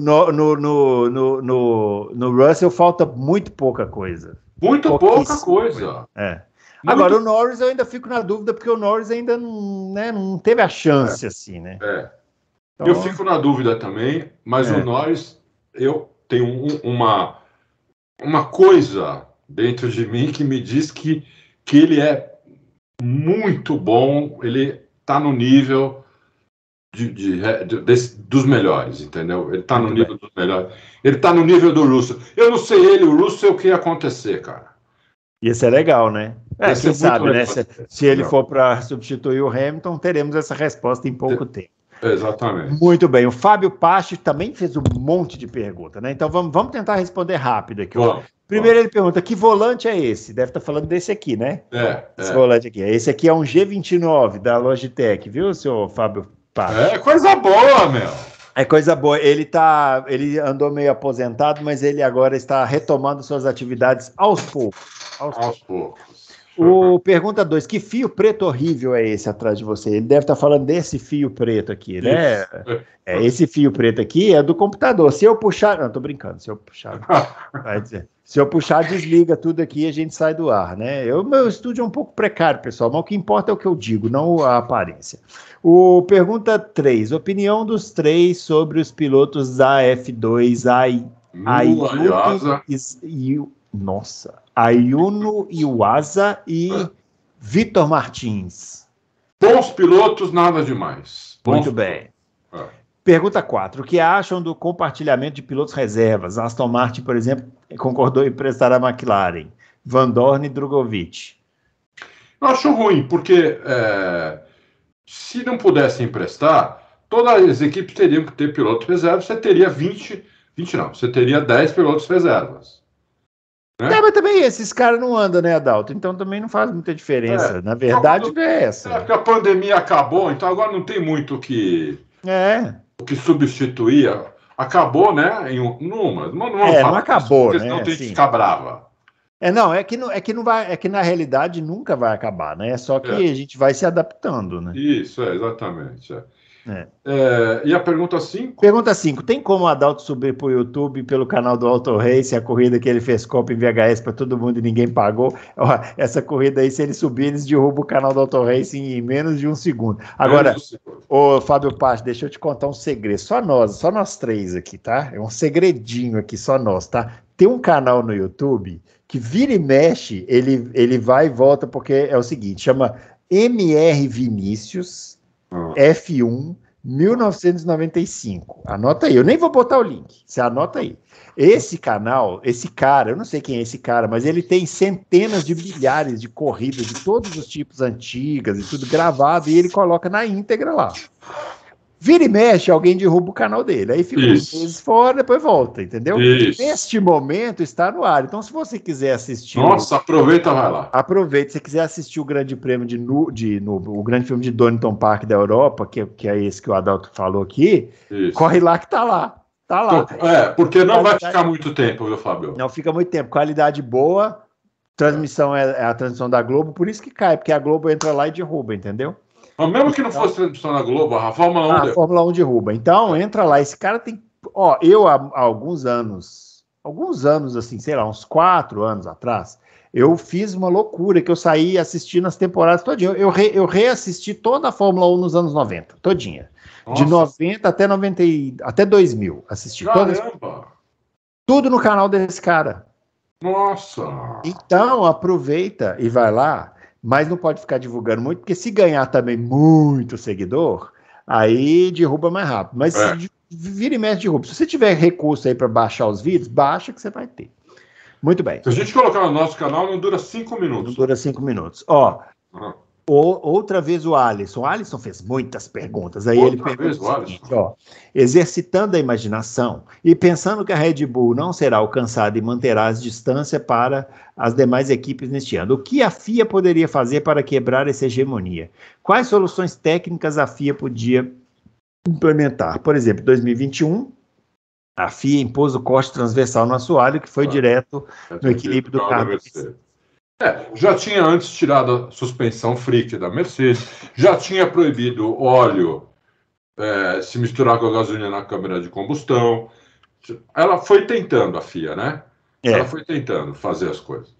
Russell falta muito pouca coisa. Muito pouca coisa. Agora, o Norris eu ainda fico na dúvida, porque o Norris ainda não teve a chance, assim, né? Então, eu fico na dúvida também, mas o Norris, eu tenho uma coisa dentro de mim que me diz que ele é muito bom, ele está no nível dos melhores, entendeu? Ele está no nível dos melhores. Ele está no nível do Russell. Eu não sei o Russell, o que ia acontecer, cara. Isso é legal, né? Quem sabe, né? Se ele for para substituir o Hamilton, teremos essa resposta em pouco tempo. Exatamente. Muito bem. O Fábio Pache também fez um monte de perguntas, né? Então vamos tentar responder rápido aqui. Primeiro ele pergunta, que volante é esse? Deve estar falando desse aqui, né? Esse volante aqui. Esse aqui é um G29 da Logitech, viu, seu Fábio Pache? É coisa boa, meu. É coisa boa. Ele andou meio aposentado, mas ele agora está retomando suas atividades aos poucos. Aos poucos. Pergunta 2, que fio preto horrível é esse atrás de você? Ele deve estar falando desse fio preto aqui, né? Esse fio preto aqui é do computador. Se eu puxar... Não, tô brincando. Se eu puxar... Vai dizer. Se eu puxar, desliga tudo aqui e a gente sai do ar, né? Meu estúdio é um pouco precário, pessoal, mas o que importa é o que eu digo, não a aparência. Pergunta 3, opinião dos três sobre os pilotos da F2, Ayuno Iwasa e Vitor Martins. Bons pilotos, nada demais. Muito bem. Pergunta 4. O que acham do compartilhamento de pilotos reservas? Aston Martin, por exemplo, concordou em emprestar a McLaren. Van Dorn e Drogovic. Eu acho ruim, porque se não pudesse emprestar, todas as equipes teriam que ter piloto reserva. Você teria 20 não, você teria 10 pilotos reservas. Né? Mas também esses caras não andam, né, Adalto? Então também não faz muita diferença. Na verdade, é essa. Porque a pandemia acabou, então agora não tem muito o que substituir. Acabou, né? Não acabou, né? Não tem que ficar brava. É que na realidade nunca vai acabar, né? Só que a gente vai se adaptando, né? Isso, exatamente. E a pergunta 5? Pergunta 5. Tem como o Adalto subir para o YouTube pelo canal do Auto Race a corrida que ele fez Copa em VHS para todo mundo e ninguém pagou? Essa corrida aí, se ele subir, eles derrubam o canal do Auto Race em menos de um segundo. Agora, Fábio Pache, deixa eu te contar um segredo. Só nós três aqui, tá? É um segredinho aqui, só nós, tá? Tem um canal no YouTube que vira e mexe, ele vai e volta, porque é o seguinte, chama MR Vinícius F1 1995. Anota aí, eu nem vou botar o link, você anota aí. Esse canal, esse cara, eu não sei quem é esse cara, mas ele tem centenas de milhares de corridas de todos os tipos antigas e tudo gravado, e ele coloca na íntegra lá. Vira e mexe, alguém derruba o canal dele. Aí fica uns meses fora, depois volta, entendeu? Isso. Neste momento está no ar. Então, se você quiser assistir... Nossa, aproveita, vai lá. Aproveita. Se você quiser assistir o Grande Prêmio o Grande Prêmio de Donington Park da Europa, que é esse que o Adalto falou aqui, corre lá que tá lá. Tá lá. Porque não vai ficar muito tempo, viu, Fábio? Não fica muito tempo. Qualidade boa, transmissão é a transmissão da Globo, por isso que cai, porque a Globo entra lá e derruba, entendeu? Mas mesmo que não fosse transmissão na Globo, a Fórmula 1... A Fórmula 1 derruba. Então, entra lá. Esse cara tem... eu há alguns anos, assim, sei lá, uns 4 anos atrás, eu fiz uma loucura, que eu saí assistindo as temporadas todinhas. Eu reassisti toda a Fórmula 1 nos anos 90, todinha. Nossa. De 90 até 90, até 2000, assisti. Tudo no canal desse cara. Nossa! Então, aproveita e vai lá, mas não pode ficar divulgando muito, porque se ganhar também muito seguidor, aí derruba mais rápido. Mas vira e mexe derruba. Se você tiver recurso aí para baixar os vídeos, baixa que você vai ter. Muito bem. Se a gente colocar no nosso canal, não dura 5 minutos. Não dura 5 minutos. Outra vez o Alisson. O Alisson fez muitas perguntas. Aí ele pergunta o seguinte, exercitando a imaginação e pensando que a Red Bull não será alcançada e manterá as distâncias para as demais equipes neste ano, o que a FIA poderia fazer para quebrar essa hegemonia? Quais soluções técnicas a FIA podia implementar? Por exemplo, em 2021, a FIA impôs o corte transversal no assoalho, que foi direto no equilíbrio do carro. Já tinha antes tirado a suspensão freak da Mercedes, já tinha proibido óleo se misturar com a gasolina na câmara de combustão. Ela foi tentando, a FIA, né? Ela foi tentando fazer as coisas.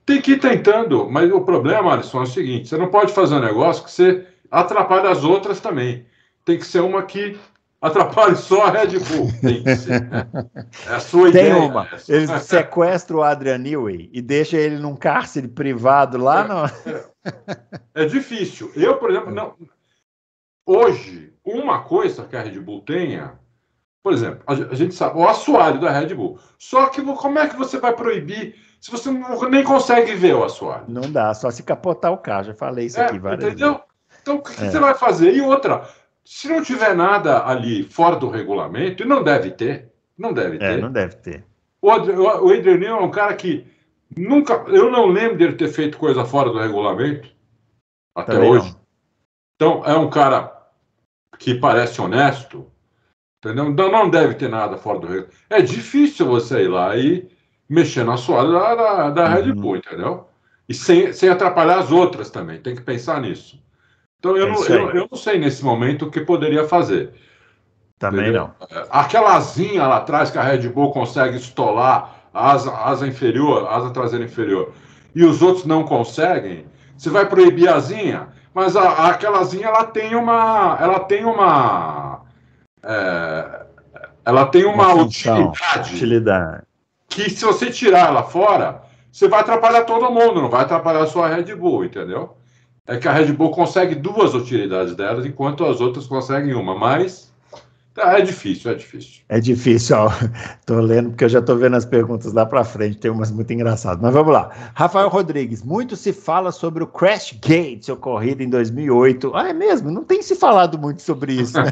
Tem que ir tentando, mas o problema, Alisson, é o seguinte: você não pode fazer um negócio que você atrapalhe as outras também. Tem que ser uma que atrapalhe só a Red Bull. Tem que ser, né? É a sua Tem ideia. uma. Eles sequestram o Adrian Newey e deixam ele num cárcere privado lá. É difícil. Eu, por exemplo, não. Hoje, uma coisa que a Red Bull tenha, por exemplo, a gente sabe, o assoalho da Red Bull. Só que como é que você vai proibir se você nem consegue ver o assoalho? Não dá, só se capotar o carro. Já falei isso aqui várias vezes. Entendeu? Então, o que você vai fazer? E outra, se não tiver nada ali fora do regulamento, e não deve ter, não deve ter. O Adrian Newey é um cara que eu não lembro dele ter feito coisa fora do regulamento até também hoje. Não. Então, é um cara que parece honesto, entendeu? Então, não deve ter nada fora do regulamento. É difícil você ir lá e mexer na soalha da Red Bull, entendeu? E sem atrapalhar as outras também, tem que pensar nisso. Então, eu não sei nesse momento o que poderia fazer. Também entendeu? Não. Aquela asinha lá atrás que a Red Bull consegue estolar, a asa inferior, a asa traseira inferior, e os outros não conseguem, você vai proibir a asinha, mas aquela asinha ela tem uma utilidade que, se você tirar ela fora, você vai atrapalhar todo mundo, não vai atrapalhar só a Red Bull, entendeu? É que a Red Bull consegue duas utilidades delas, enquanto as outras conseguem uma, mas é difícil. É difícil, ó. Tô lendo porque eu já tô vendo as perguntas lá para frente, tem umas muito engraçadas. Mas vamos lá. Rafael Rodrigues, muito se fala sobre o Crash Gate ocorrido em 2008. Ah, é mesmo? Não tem se falado muito sobre isso, né?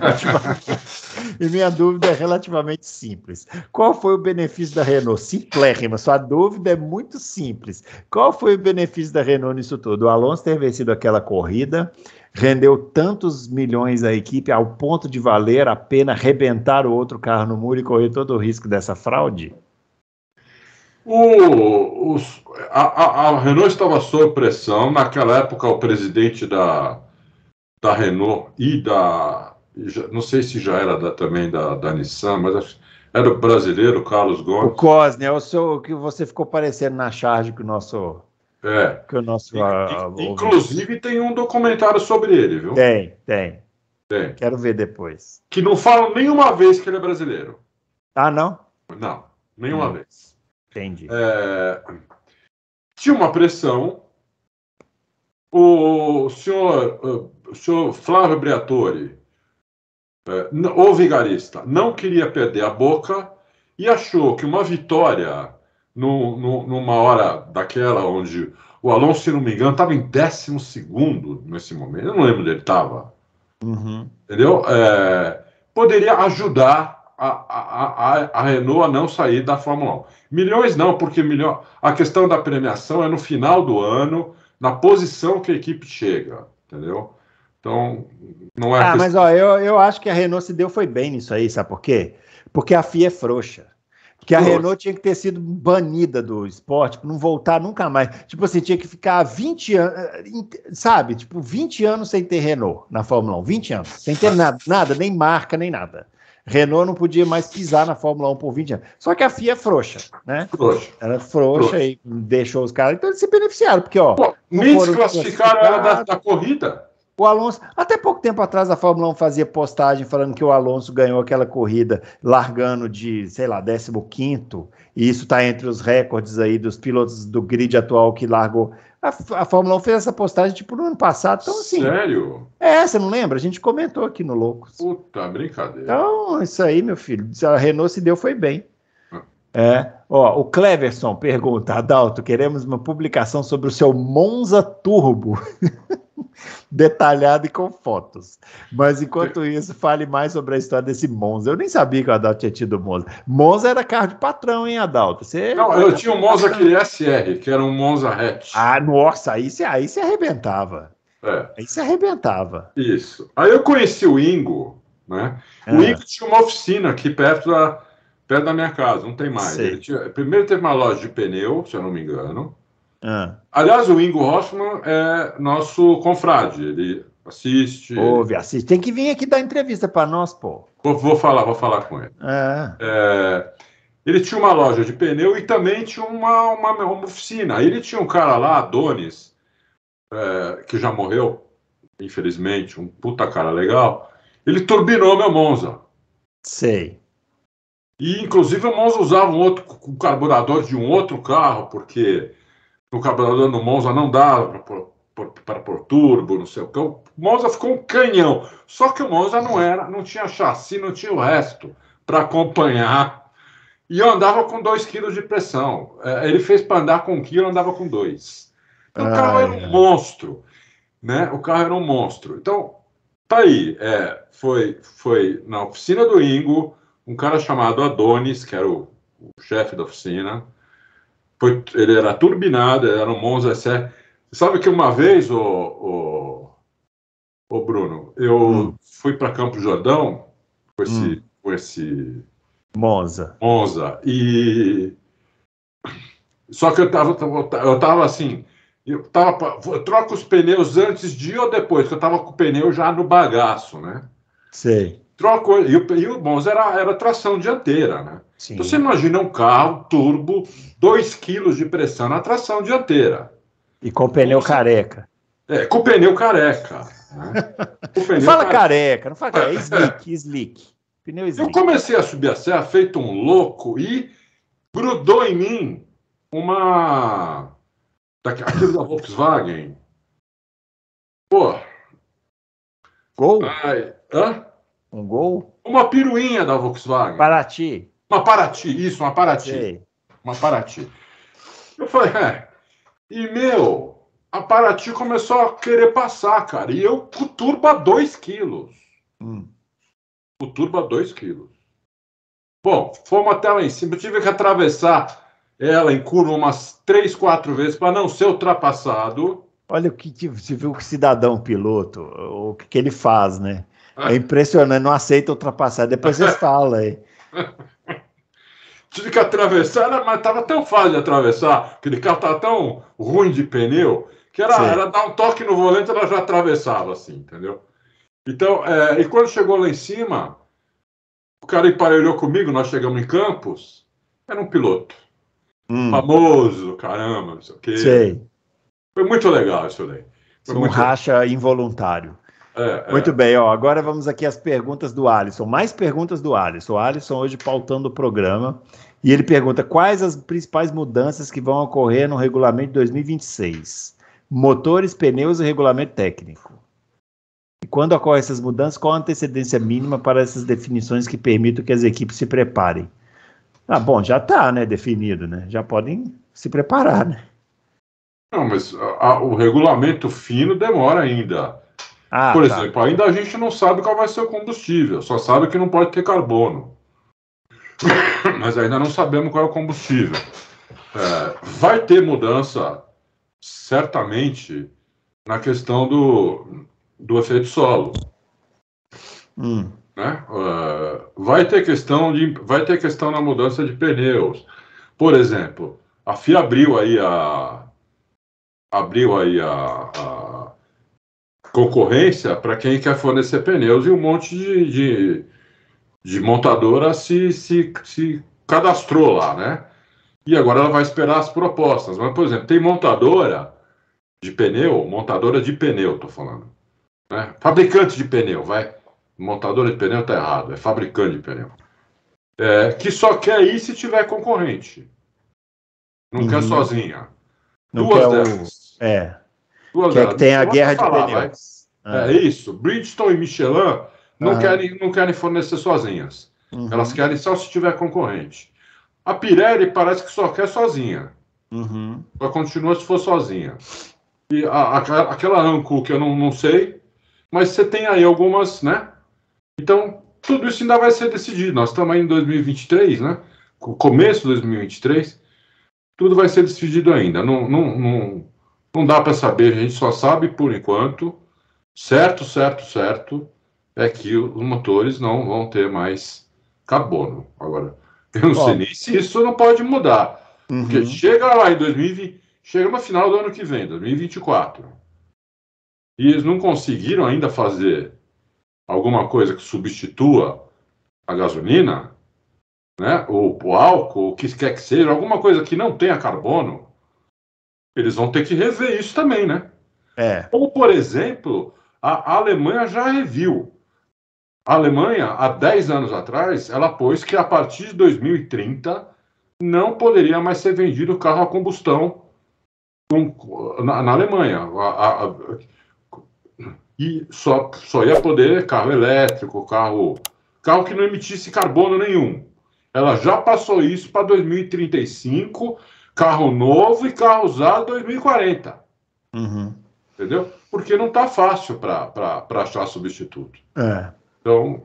E minha dúvida é relativamente simples. Qual foi o benefício da Renault? Simplérrima, sua dúvida é muito simples. Qual foi o benefício da Renault nisso tudo? O Alonso ter vencido aquela corrida rendeu tantos milhões à equipe ao ponto de valer a pena arrebentar o outro carro no muro e correr todo o risco dessa fraude? A Renault estava sob pressão. Naquela época, o presidente da Renault não sei se já era também da Nissan, mas era o brasileiro, Carlos Gomes. O Cosne, o que você ficou parecendo na charge que o nosso... Que o nosso, inclusive tem um documentário sobre ele, viu? Tem. Quero ver depois. Que não falam nenhuma vez que ele é brasileiro. Ah, não? Não, nenhuma vez. Entendi. Tinha uma pressão. O senhor Flávio Briatore, o vigarista, não queria perder a boca e achou que uma vitória numa hora daquela onde o Alonso, se não me engano, estava em 12º nesse momento, eu não lembro onde ele estava, entendeu? Poderia ajudar a Renault a não sair da Fórmula 1. Milhões não, porque a questão da premiação é no final do ano, na posição que a equipe chega, entendeu? Então, não é... mas ó, eu acho que a Renault se deu foi bem nisso aí, sabe por quê? Porque a FIA é frouxa. Que a Renault tinha que ter sido banida do esporte, para não voltar nunca mais. Tipo assim, tinha que ficar 20 anos, sabe? Tipo, 20 anos sem ter Renault na Fórmula 1. 20 anos, sem ter nada, nem marca, nem nada. Renault não podia mais pisar na Fórmula 1 por 20 anos. Só que a FIA é frouxa, né? Ela é frouxa e deixou os caras. Então eles se beneficiaram, porque, ó... nem desclassificaram ela da corrida. O Alonso, até pouco tempo atrás, a Fórmula 1 fazia postagem falando que o Alonso ganhou aquela corrida largando de, sei lá, 15º, e isso está entre os recordes aí dos pilotos do grid atual que largou. A Fórmula 1 fez essa postagem, tipo, no ano passado. Então, assim... Sério? Você não lembra? A gente comentou aqui no Loucos. Puta, brincadeira. Então, isso aí, meu filho, a Renault se deu foi bem. O Cleverson pergunta, Adalto, queremos uma publicação sobre o seu Monza Turbo. Detalhado e com fotos. Mas enquanto isso, fale mais sobre a história desse Monza. Eu nem sabia que o Adalto tinha tido Monza. Monza era carro de patrão, hein, Adalto? Não, eu tinha um Monza aquele SR, que era um Monza hatch. Ah, nossa, aí se arrebentava. Aí se arrebentava. Isso. Aí eu conheci o Ingo, né? O Ingo tinha uma oficina aqui perto da minha casa, não tem mais. Primeiro teve uma loja de pneu, se eu não me engano. Aliás, o Ingo Hoffmann é nosso confrade, ele assiste. Ouve, assiste. Tem que vir aqui dar entrevista para nós, pô. Vou falar com ele. Ele tinha uma loja de pneu e também tinha uma oficina. Aí ele tinha um cara lá, Adonis, que já morreu, infelizmente, um puta cara legal. Ele turbinou meu Monza. Sei. E, inclusive, o Monza usava um carburador de um outro carro, porque o carburador no Monza não dava para pôr turbo, não sei o que. O Monza ficou um canhão. Só que o Monza não tinha chassi, não tinha o resto para acompanhar. E eu andava com 2 kg de pressão. Ele fez para andar com 1 kg, eu andava com 2. Então, o carro era um monstro. Né? O carro era um monstro. Então, tá aí. Foi na oficina do Ingo, um cara chamado Adonis, que era o chefe da oficina. Ele era turbinado, ele era um Monza SR. Sabe que uma vez, o Bruno, eu fui para Campo Jordão com esse Monza. E só que eu tava assim, eu troco os pneus antes de ir ou depois, que eu tava com o pneu já no bagaço, né? Sei. E o Monza era tração dianteira, né? Sim. Então você imagina um carro turbo, 2 kg de pressão na tração dianteira. E com pneu careca. Com o pneu careca. Né? Não fala careca, não fala careca, slick. Pneu slick. Eu comecei a subir a serra feito um louco e grudou em mim aquilo da Volkswagen. Pô. Gol? Hã? Um Gol? Uma piruinha da Volkswagen. Paraty. Uma Paraty. Sei. Uma Paraty. Eu falei, a Paraty começou a querer passar, cara. E eu com turbo a 2 quilos. O turbo a 2 quilos. Bom, fomos até lá em cima. Eu tive que atravessar ela em curva umas 3, 4 vezes para não ser ultrapassado. Olha o que você viu que cidadão piloto, o que ele faz, né? É impressionante, não aceita ultrapassar. Depois vocês falam aí. Tive que atravessar, mas estava tão fácil de atravessar. Aquele carro estava tão ruim de pneu que era dar um toque no volante, ela já atravessava, assim, entendeu? Então, e quando chegou lá em cima, o cara emparelhou comigo, nós chegamos em Campos, era um piloto. Famoso, caramba, não sei o quê. Sei. Foi muito legal isso daí. Foi racha involuntário. Muito bem, agora vamos aqui às perguntas do Alisson. Mais perguntas do Alisson. O Alisson hoje pautando o programa. E ele pergunta quais as principais mudanças que vão ocorrer no regulamento de 2026. Motores, pneus e regulamento técnico. E quando ocorrem essas mudanças, qual a antecedência mínima para essas definições que permitam que as equipes se preparem? Bom, já está, né, definido, né? Já podem se preparar, né? Não, mas o regulamento fino demora ainda. Por exemplo, ainda a gente não sabe qual vai ser o combustível, só sabe que não pode ter carbono. Mas ainda não sabemos qual é o combustível. Vai ter mudança, certamente, na questão do efeito solo. Né? Vai ter questão na mudança de pneus. Por exemplo, a FIA abriu aí a concorrência para quem quer fornecer pneus e um monte de montadora se cadastrou lá, né? E agora ela vai esperar as propostas. Mas, por exemplo, tem montadora de pneu, tô falando. Né? Fabricante de pneu, vai. Montadora de pneu tá errado, é fabricante de pneu. Que só quer ir se tiver concorrente. Não quer sozinha. Duas delas. Que tem a guerra de pneus. Isso. Bridgestone e Michelin não querem fornecer sozinhas. Elas querem só se tiver concorrente. A Pirelli parece que só quer sozinha. Só continua se for sozinha. E aquela Anco que eu não sei, mas você tem aí algumas, né? Então, tudo isso ainda vai ser decidido. Nós estamos aí em 2023, né? Começo de 2023. Tudo vai ser decidido ainda. Não dá para saber, a gente só sabe por enquanto, certo, é que os motores não vão ter mais carbono. Agora, eu não sei nem se isso não pode mudar. Porque chega lá em 2020, chegamos no final do ano que vem, 2024, e eles não conseguiram ainda fazer alguma coisa que substitua a gasolina, né, ou o álcool, o que quer que seja, alguma coisa que não tenha carbono, eles vão ter que rever isso também, né? Como, por exemplo, a Alemanha já reviu. A Alemanha, há 10 anos atrás, ela pôs que a partir de 2030 não poderia mais ser vendido carro a combustão na Alemanha. E só ia poder carro elétrico, carro que não emitisse carbono nenhum. Ela já passou isso para 2035, carro novo e carro usado 2040. Entendeu? Porque não está fácil para achar substituto. Então,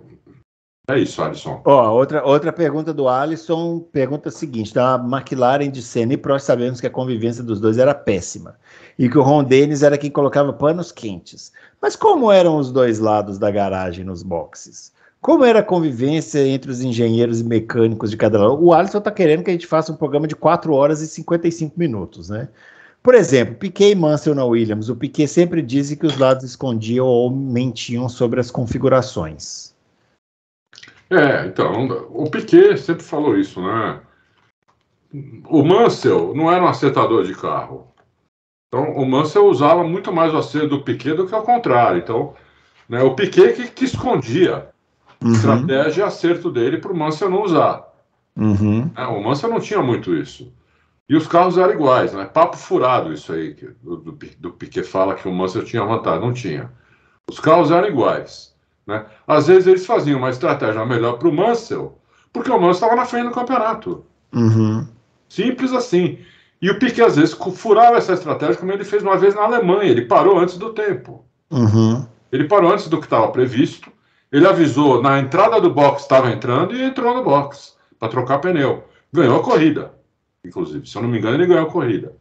é isso, Alisson. Outra pergunta do Alisson, pergunta a seguinte, da McLaren de Senna e Prost, sabemos que a convivência dos dois era péssima, e que o Ron Dennis era quem colocava panos quentes. Mas como eram os dois lados da garagem nos boxes? Como era a convivência entre os engenheiros e mecânicos de cada lado? O Alisson está querendo que a gente faça um programa de 4 horas e 55 minutos, né? Por exemplo, Piquet e Mansell na Williams. O Piquet sempre disse que os lados escondiam ou mentiam sobre as configurações. Então, o Piquet sempre falou isso, né? O Mansell não era um acertador de carro. Então, o Mansell usava muito mais o acerto do Piquet do que ao contrário. Então, né, o Piquet que escondia estratégia e acerto dele para o Mansell não usar. O Mansell não tinha muito isso. E os carros eram iguais, né? Papo furado isso aí, que do Piquet fala que o Mansell tinha vantagem. Não tinha. Os carros eram iguais, né? Às vezes eles faziam uma estratégia melhor para o Mansell, porque o Mansell estava na frente do campeonato. Simples assim. E o Piquet, às vezes, furava essa estratégia, como ele fez uma vez na Alemanha. Ele parou antes do tempo. Ele parou antes do que estava previsto. Ele avisou na entrada do box, estava entrando, e entrou no box para trocar pneu. Ganhou a corrida, inclusive. Se eu não me engano, ele ganhou a corrida.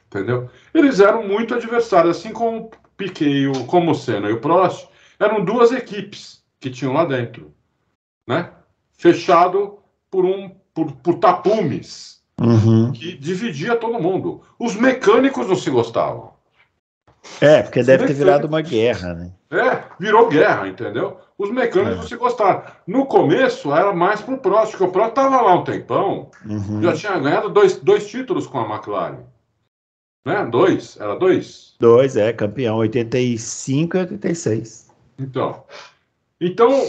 Entendeu? Eles eram muito adversários, assim como o Piquet, como o Senna e o Prost, eram duas equipes que tinham lá dentro, né? Fechado por tapumes, que dividia todo mundo. Os mecânicos não se gostavam. Porque deve ter virado uma guerra, né? Virou guerra, entendeu? Os mecânicos não se gostaram. No começo era mais pro Prost, porque o Prost estava lá um tempão, já tinha ganhado dois títulos com a McLaren. Né? Era dois? Campeão, 85 e 86. Então,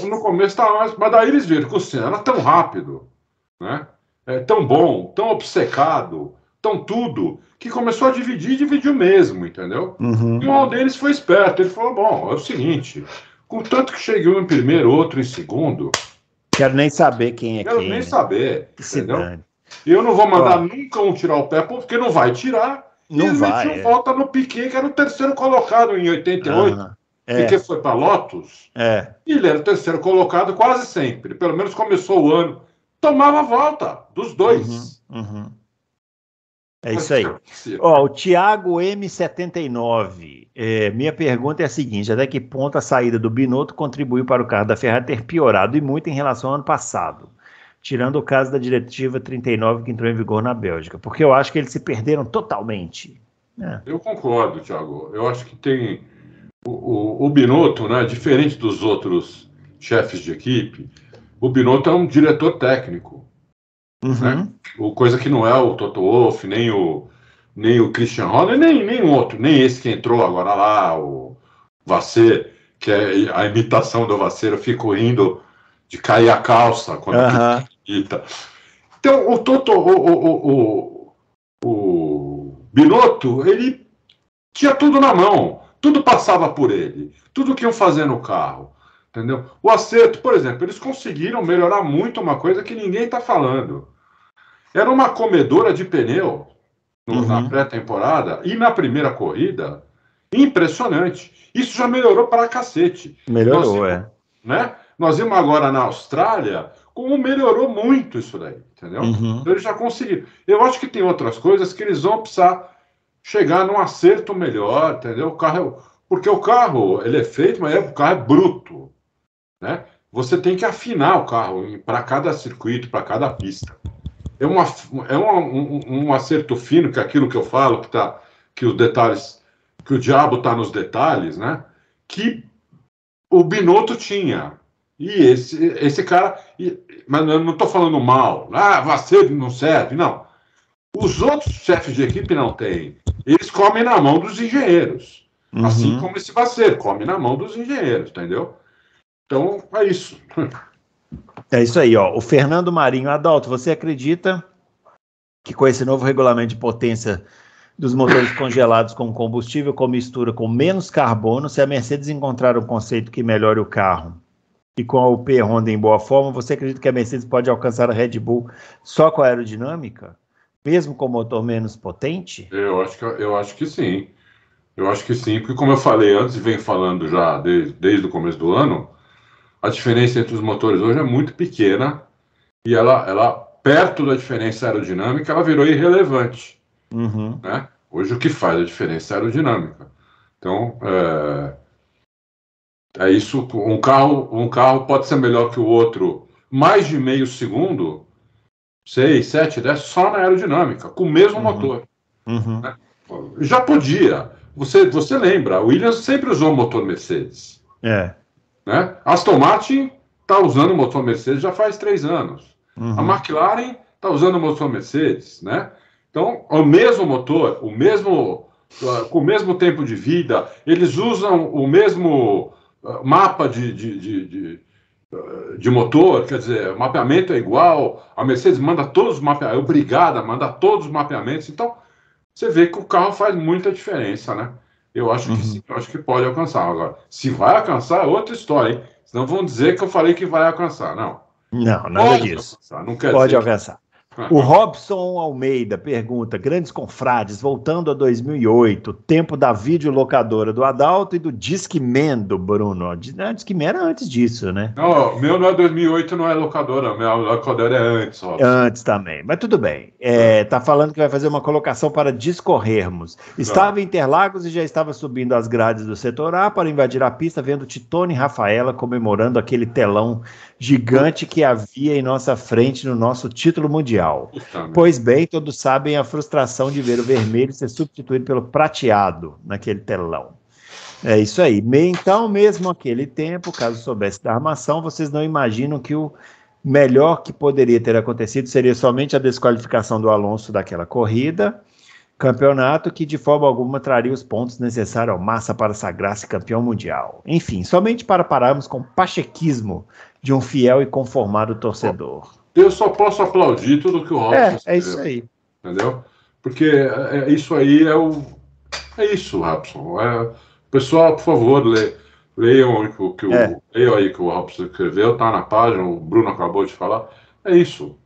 no começo estava mais... Mas daí eles viram que o Senna era tão rápido, né? Tão bom, tão obcecado, tão tudo, que começou a dividiu mesmo, entendeu? E um deles foi esperto, ele falou, bom, é o seguinte, contanto que chegou em primeiro, outro em segundo... Quero nem saber quem é quem. Quero nem saber, entendeu? Dane. Eu não vou mandar nunca um tirar o pé, porque não vai tirar. Não eles vai. Volta no Piquet, que era o terceiro colocado em 88. Piquet foi para Lotus. E ele era o terceiro colocado quase sempre. Pelo menos começou o ano. Tomava a volta dos dois. É isso aí. O Thiago M79. Minha pergunta é a seguinte: até que ponto a saída do Binotto contribuiu para o carro da Ferrari ter piorado e muito em relação ao ano passado? Tirando o caso da diretiva 39 que entrou em vigor na Bélgica. Porque eu acho que eles se perderam totalmente. Eu concordo, Thiago. Eu acho que tem... O Binotto, né, diferente dos outros chefes de equipe, o Binotto é um diretor técnico. Né? Coisa que não é o Toto Wolff, nem o Christian Horner, nem outro, nem esse que entrou agora lá, o Vasser, que é a imitação do Vasser. Eu fico rindo de cair a calça quando imita. Então, o Binotto, ele tinha tudo na mão, tudo passava por ele, tudo que iam fazer no carro, entendeu? O acerto, por exemplo, eles conseguiram melhorar muito uma coisa que ninguém está falando. Era uma comedora de pneu na pré-temporada e na primeira corrida, impressionante. Isso já melhorou para cacete. Melhorou, né? Nós vimos agora na Austrália como melhorou muito isso daí, entendeu? Então eles já conseguiram. Eu acho que tem outras coisas que eles vão precisar chegar num acerto melhor, entendeu? Porque o carro, ele é feito, mas o carro é bruto, né? Você tem que afinar o carro para cada circuito, para cada pista. um acerto fino, que é aquilo que eu falo, que os detalhes, que o diabo está nos detalhes, né? Que o Binotto tinha. E esse cara, mas eu não estou falando mal, Vasseur não serve, não. Os outros chefes de equipe não têm. Eles comem na mão dos engenheiros. Assim como esse Vasseur come na mão dos engenheiros, entendeu? Então, é isso. É isso aí, ó. O Fernando Marinho, Adalto, você acredita que com esse novo regulamento de potência dos motores congelados com combustível com mistura com menos carbono, se a Mercedes encontrar um conceito que melhore o carro e com a UP Honda em boa forma, você acredita que a Mercedes pode alcançar a Red Bull só com a aerodinâmica? Mesmo com motor menos potente? Eu acho que sim. Eu acho que sim, porque como eu falei antes e venho falando já desde o começo do ano, a diferença entre os motores hoje é muito pequena e ela perto da diferença aerodinâmica, ela virou irrelevante. Né? Hoje o que faz a diferença é a aerodinâmica. Então, é isso. Um carro pode ser melhor que o outro mais de meio segundo, 6, 7, 10, só na aerodinâmica, com o mesmo motor. Né? Já podia. Você lembra, a Williams sempre usou motor Mercedes. Né? Aston Martin está usando o motor Mercedes já faz 3 anos. A McLaren está usando o motor Mercedes. Né? Então, o mesmo motor, com o mesmo tempo de vida, eles usam o mesmo mapa de motor, quer dizer, o mapeamento é igual, a Mercedes manda todos os mapeamentos, é obrigada a mandar todos os mapeamentos, então você vê que o carro faz muita diferença, né? Eu acho que sim, eu acho que pode alcançar. Agora, se vai alcançar, é outra história, hein? Senão vão dizer que eu falei que vai alcançar. Não. Não, nada disso. Alcançar, não quer pode dizer alcançar. O Robson Almeida pergunta, grandes confrades, voltando a 2008, tempo da videolocadora do Adalto e do Discman do Bruno. Discman era antes disso, né? Não, meu não é 2008, não é locadora, minha locadora é antes, Robson. Antes também, mas tudo bem. Tá falando que vai fazer uma colocação para discorrermos. Estava em Interlagos e já estava subindo as grades do setor A para invadir a pista, vendo Titone e Rafaela comemorando aquele telão gigante que havia em nossa frente no nosso título mundial. Pois bem, todos sabem a frustração de ver o vermelho ser substituído pelo prateado naquele telão. É isso aí. Então, mesmo aquele tempo, caso soubesse da armação, vocês não imaginam que o melhor que poderia ter acontecido seria somente a desqualificação do Alonso daquela corrida, campeonato que de forma alguma traria os pontos necessários ao Massa para sagrar-se campeão mundial. Enfim, somente para pararmos com o pachequismo de um fiel e conformado torcedor. Eu só posso aplaudir tudo que o Robson é isso aí. Entendeu? Porque isso aí é isso, Robson. Pessoal, por favor, leiam leiam aí que o Robson escreveu, tá na página, o Bruno acabou de falar. É isso.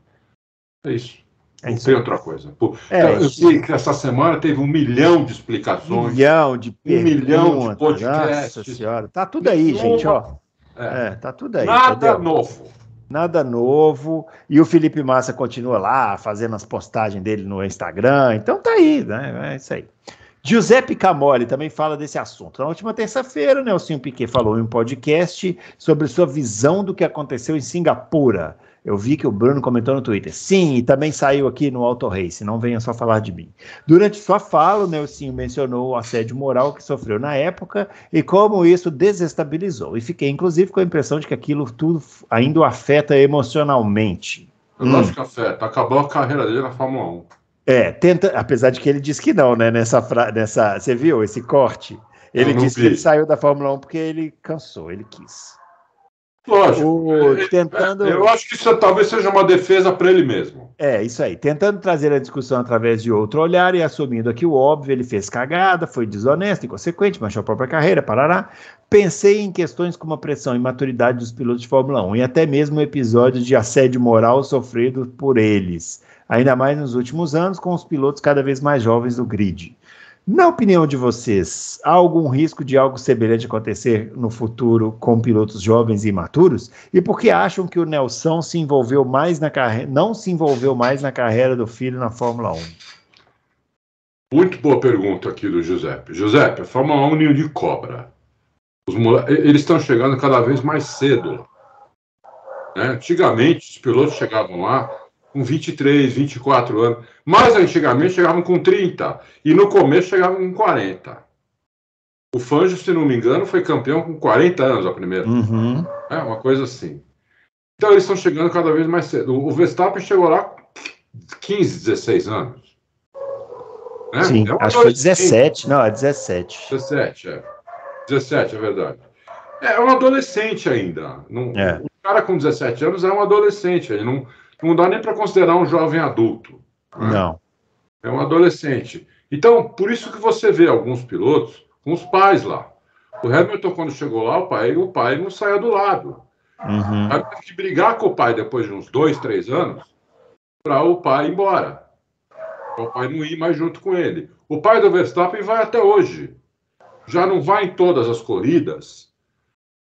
Não tem outra coisa. Eu sei que essa semana teve 1 milhão de explicações. 1 milhão de perguntas. 1 milhão de podcasts. Nossa senhora. Tá tudo aí, gente, ó. Tá tudo aí. Nada novo. Nada novo. E o Felipe Massa continua lá, fazendo as postagens dele no Instagram. Então tá aí, né? É isso aí. Giuseppe Camoli também fala desse assunto. Na última terça-feira, Nelson Piquet falou em um podcast sobre sua visão do que aconteceu em Singapura. Eu vi que o Bruno comentou no Twitter. Sim, e também saiu aqui no Auto Race, não venha só falar de mim. Durante sua fala, o Nelson mencionou o assédio moral que sofreu na época e como isso desestabilizou. E fiquei, inclusive, com a impressão de que aquilo tudo ainda o afeta emocionalmente. Eu acho que afeta. Acabou a carreira dele na Fórmula 1. Apesar de que ele disse que não, né? Você viu esse corte? Ele disse que ele saiu da Fórmula 1 porque ele cansou, ele quis. Lógico. Eu acho que isso talvez seja uma defesa para ele mesmo. Isso aí. Tentando trazer a discussão através de outro olhar e assumindo aqui o óbvio, ele fez cagada, foi desonesto, inconsequente, manchou a própria carreira, parará. Pensei em questões como a pressão e maturidade dos pilotos de Fórmula 1 e até mesmo episódios de assédio moral sofrido por eles. Ainda mais nos últimos anos, com os pilotos cada vez mais jovens do grid. Na opinião de vocês, há algum risco de algo semelhante acontecer no futuro com pilotos jovens e imaturos? E por que acham que o Nelson não se envolveu mais na carreira do filho na Fórmula 1? Muito boa pergunta aqui do Giuseppe. Giuseppe, a Fórmula 1 é um ninho de cobra. Eles estão chegando cada vez mais cedo. Né? Antigamente, os pilotos chegavam lá com 23, 24 anos. Mas antigamente chegavam com 30. E no começo chegavam com 40. O Fangio, se não me engano, foi campeão com 40 anos a primeira. Uhum. É uma coisa assim. Então eles estão chegando cada vez mais cedo. O Verstappen chegou lá com 15, 16 anos. Né? Sim, acho que foi 17. Não, é 17. 17, é. 17, é verdade. É um adolescente ainda. O cara com 17 anos é um adolescente. Ele não dá nem para considerar um jovem adulto. Né? Não. É um adolescente. Então, por isso que você vê alguns pilotos com os pais lá. O Hamilton, quando chegou lá, o pai não saía do lado. Uhum. Aí teve que brigar com o pai depois de uns 2, 3 anos para o pai ir embora. Para o pai não ir mais junto com ele. O pai do Verstappen vai até hoje. Já não vai em todas as corridas.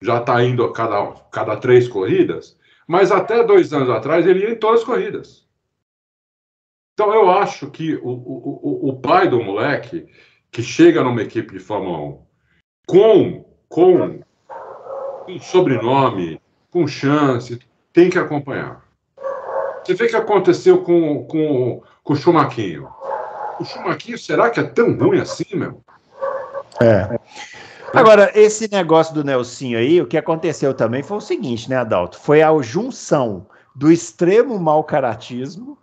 Já está indo a cada 3 corridas. Mas até 2 anos atrás ele ia em todas as corridas. Então eu acho que o pai do moleque que chega numa equipe de Fórmula 1 com um sobrenome, com chance, tem que acompanhar. Você vê o que aconteceu com o Schumacher. O Schumacher, será que é tão ruim assim, meu? É. Agora, esse negócio do Nelsinho aí, o que aconteceu também foi o seguinte, né, Adalto? Foi a junção do extremo mau caratismo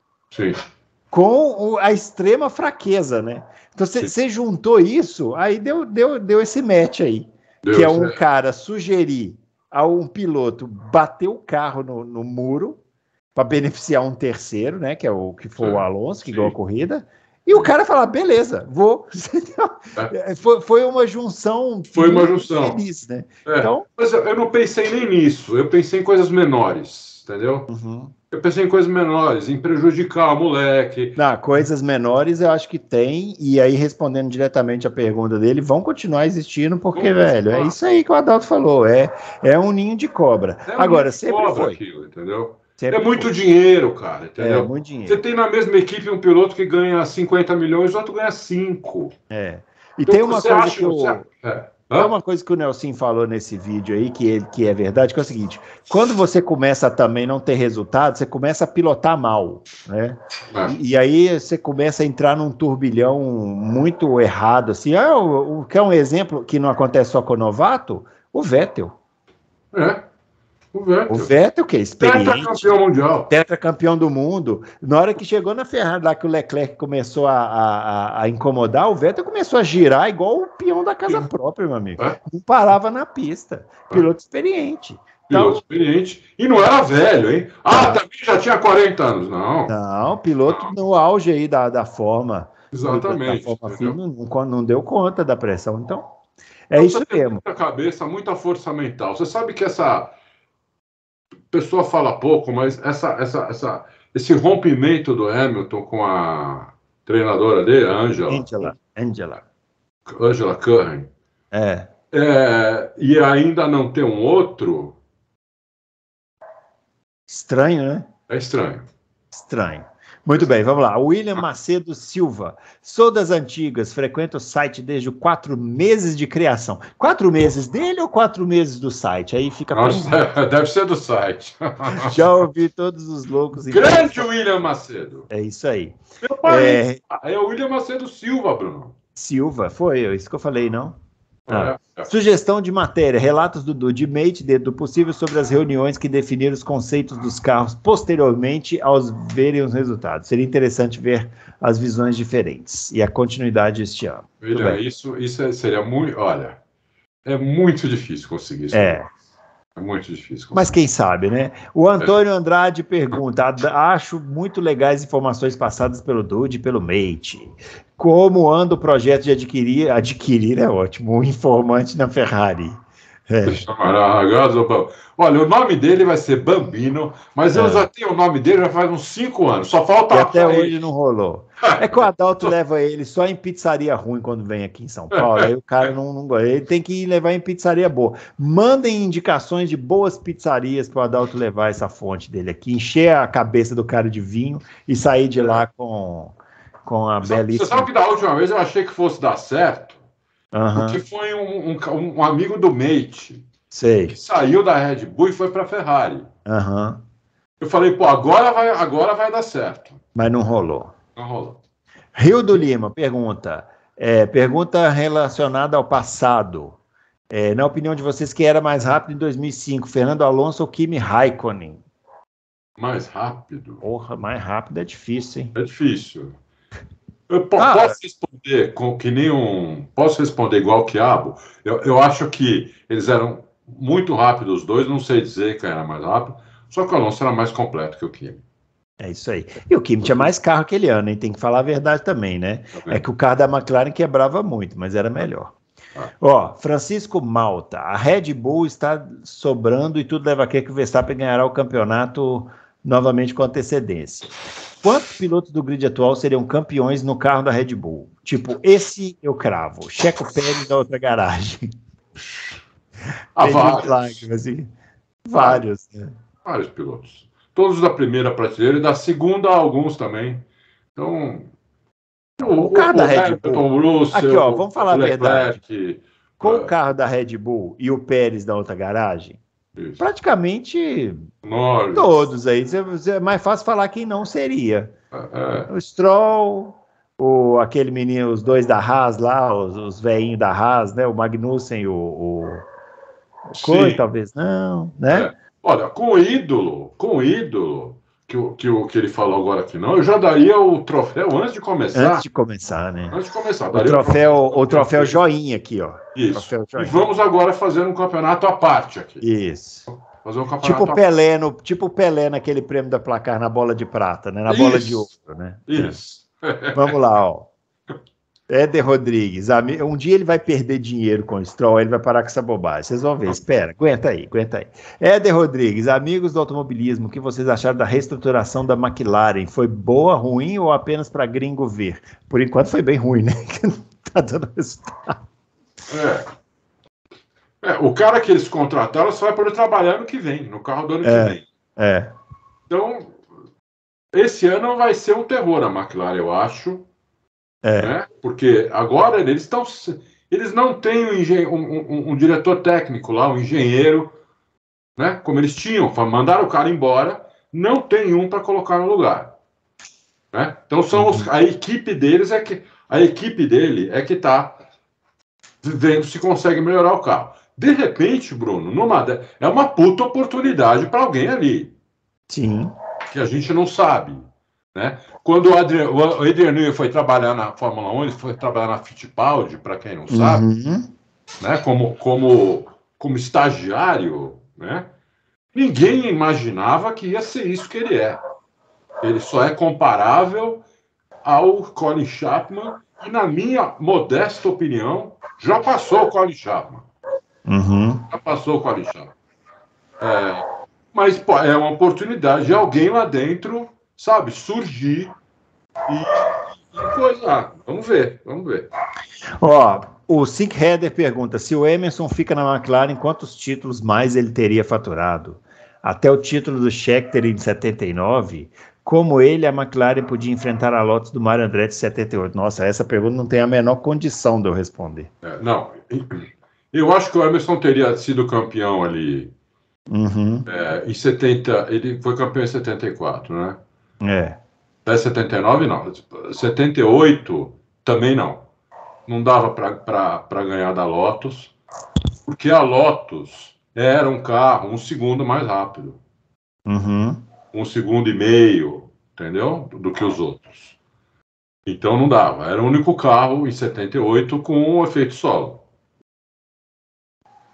com a extrema fraqueza, né? Então, você juntou isso, aí deu esse match aí. Que é um cara sugerir a um piloto bater o carro no muro para beneficiar um terceiro, né? Que foi o Alonso, que ganhou a corrida. E o cara fala, beleza, vou. Foi uma junção. Foi uma junção. Feliz, né? Então... Mas eu não pensei nem nisso. Eu pensei em coisas menores, entendeu? Uhum. Eu pensei em coisas menores, em prejudicar o moleque. Não, coisas menores eu acho que tem, e aí respondendo diretamente a pergunta dele, vão continuar existindo, porque, velho, é isso aí que o Adalto falou, é um ninho de cobra. Agora, sempre foi. Aquilo, entendeu? Sempre muito dinheiro, cara, entendeu? É, muito dinheiro. Você tem na mesma equipe um piloto que ganha 50 milhões, o outro ganha 5. É. E então, tem uma coisa que Tem uma coisa que o Nelson falou nesse vídeo aí, que é verdade, que é o seguinte: quando você começa a também não ter resultado, você começa a pilotar mal, né? E aí você começa a entrar num turbilhão muito errado, assim. Quer um exemplo que não acontece só com o novato? O Vettel. O Vettel, que é experiente. Tetracampeão mundial. Tetracampeão do mundo. Na hora que chegou na Ferrari, lá que o Leclerc começou a incomodar, o Vettel começou a girar igual o peão da casa própria, meu amigo. Não parava na pista. Piloto experiente. Piloto experiente. E não era velho, hein? Também já tinha 40 anos, não. Não, piloto no auge aí da forma. Exatamente. Da forma firme, não deu conta da pressão. Então, isso mesmo. Muita cabeça, muita força mental. Você sabe que essa pessoa fala pouco, mas esse rompimento do Hamilton com a treinadora dele, a Angela Curran, e ainda não ter um outro... Estranho, né? É estranho. Estranho. Muito bem, vamos lá. William Macedo Silva. Sou das antigas, frequento o site desde 4 meses de criação. 4 meses dele ou 4 meses do site? Aí fica... deve ser do site. Já ouvi todos os loucos... Grande William Macedo. É isso aí. Meu pai é o William Macedo Silva, Bruno. Silva, foi isso que eu falei, não? Sugestão de matéria, relatos do Mate dentro do possível sobre as reuniões que definiram os conceitos dos carros posteriormente aos verem os resultados. Seria interessante ver as visões diferentes e a continuidade este ano. William, isso seria muito... Olha, é muito difícil conseguir isso. É muito difícil. Mas quem sabe, né? O Antônio Andrade pergunta: acho muito legais informações passadas pelo Dude e pelo Mate. Como anda o projeto de adquirir é ótimo, um informante na Ferrari? Olha, o nome dele vai ser Bambino, mas eu já tenho o nome dele já faz uns 5 anos, só falta... E até hoje não rolou. É que o Adalto leva ele só em pizzaria ruim quando vem aqui em São Paulo, aí o cara não gosta, ele tem que levar em pizzaria boa. Mandem indicações de boas pizzarias para o Adalto levar essa fonte dele aqui, encher a cabeça do cara de vinho e sair de lá com a belíssima... Você sabe que da última vez eu achei que fosse dar certo? Porque foi um amigo do Mate que saiu da Red Bull e foi para a Ferrari. Eu falei, pô, agora vai dar certo. Mas não rolou. Não rolou. Rio do Lima pergunta relacionada ao passado. Na opinião de vocês, quem era mais rápido em 2005, Fernando Alonso ou Kimi Raikkonen? Mais rápido? Porra, mais rápido é difícil, hein? É difícil. Eu posso responder posso responder igual o Quiabo? Eu acho que eles eram muito rápidos os dois, não sei dizer quem era mais rápido, só que o Alonso era mais completo que o Kimi. É isso aí. E o Kimi tinha mais carro aquele ano, hein? Tem que falar a verdade também, né? É que o carro da McLaren quebrava muito, mas era melhor. Francisco Malta. A Red Bull está sobrando e tudo leva a crer que o Verstappen ganhará o campeonato novamente com antecedência. Quantos pilotos do grid atual seriam campeões no carro da Red Bull? Tipo, esse eu cravo. Checo Pérez da outra garagem. Vários. Assim. Vários, né? Vários pilotos. Todos da primeira prateleira e da segunda, alguns também. Então, o carro da Red Bull. Russell, aqui, vamos falar a verdade. Com o carro da Red Bull e o Pérez da outra garagem, isso. Praticamente todos aí. É mais fácil falar quem não seria. O Stroll, aquele menino, os dois da Haas lá, os velhinhos da Haas, né? O Magnussen e o Coy, talvez não, né? Olha, com o ídolo que ele falou agora que não, eu já daria o troféu antes de começar. Antes de começar, né? Antes de começar. O troféu joinha aqui, ó. Isso. E vamos agora fazer um campeonato à parte aqui. Isso. Fazer um campeonato tipo o Pelé naquele prêmio da Placar na bola de prata, né? Na bola de ouro, né? Isso. Vamos lá, ó. Éder Rodrigues, um dia ele vai perder dinheiro com o Stroll, ele vai parar com essa bobagem. Vocês vão ver, espera, aguenta aí. Éder Rodrigues, amigos do automobilismo, o que vocês acharam da reestruturação da McLaren? Foi boa, ruim ou apenas para gringo ver? Por enquanto foi bem ruim, né? Não tá dando resultado. O cara que eles contrataram só vai poder trabalhar no que vem, no carro do ano que vem. Então, esse ano vai ser um terror a McLaren, eu acho. Né? Porque agora eles não têm um diretor técnico lá, um engenheiro, né? Como eles tinham, mandaram o cara embora, não tem um para colocar no lugar, né? Então a equipe dele é que está vendo se consegue melhorar o carro. De repente, Bruno, é uma puta oportunidade para alguém ali. Sim. Que a gente não sabe. Né? Quando o Adrian Newey foi trabalhar na Fórmula 1, ele foi trabalhar na Fittipaldi, para quem não sabe, né? como estagiário, né? Ninguém imaginava que ia ser isso que ele é. Ele só é comparável ao Colin Chapman e, na minha modesta opinião, já passou o Colin Chapman. Já passou o Colin Chapman. Mas é uma oportunidade de alguém lá dentro, sabe, surgir e coisa. Vamos ver. O Sink Header pergunta: se o Emerson fica na McLaren, quantos títulos mais ele teria faturado? Até o título do Scheckter em 79, como ele, a McLaren podia enfrentar a Lotus do Mário Andretti em 78? Nossa, essa pergunta não tem a menor condição de eu responder. Não, eu acho que o Emerson teria sido campeão ali em 70, ele foi campeão em 74, né? Até 79 não, 78 também não. Não dava para ganhar da Lotus, porque a Lotus era um carro um segundo mais rápido. 1,5 segundo, entendeu? Do que os outros. Então não dava. Era o único carro em 78 com um efeito solo.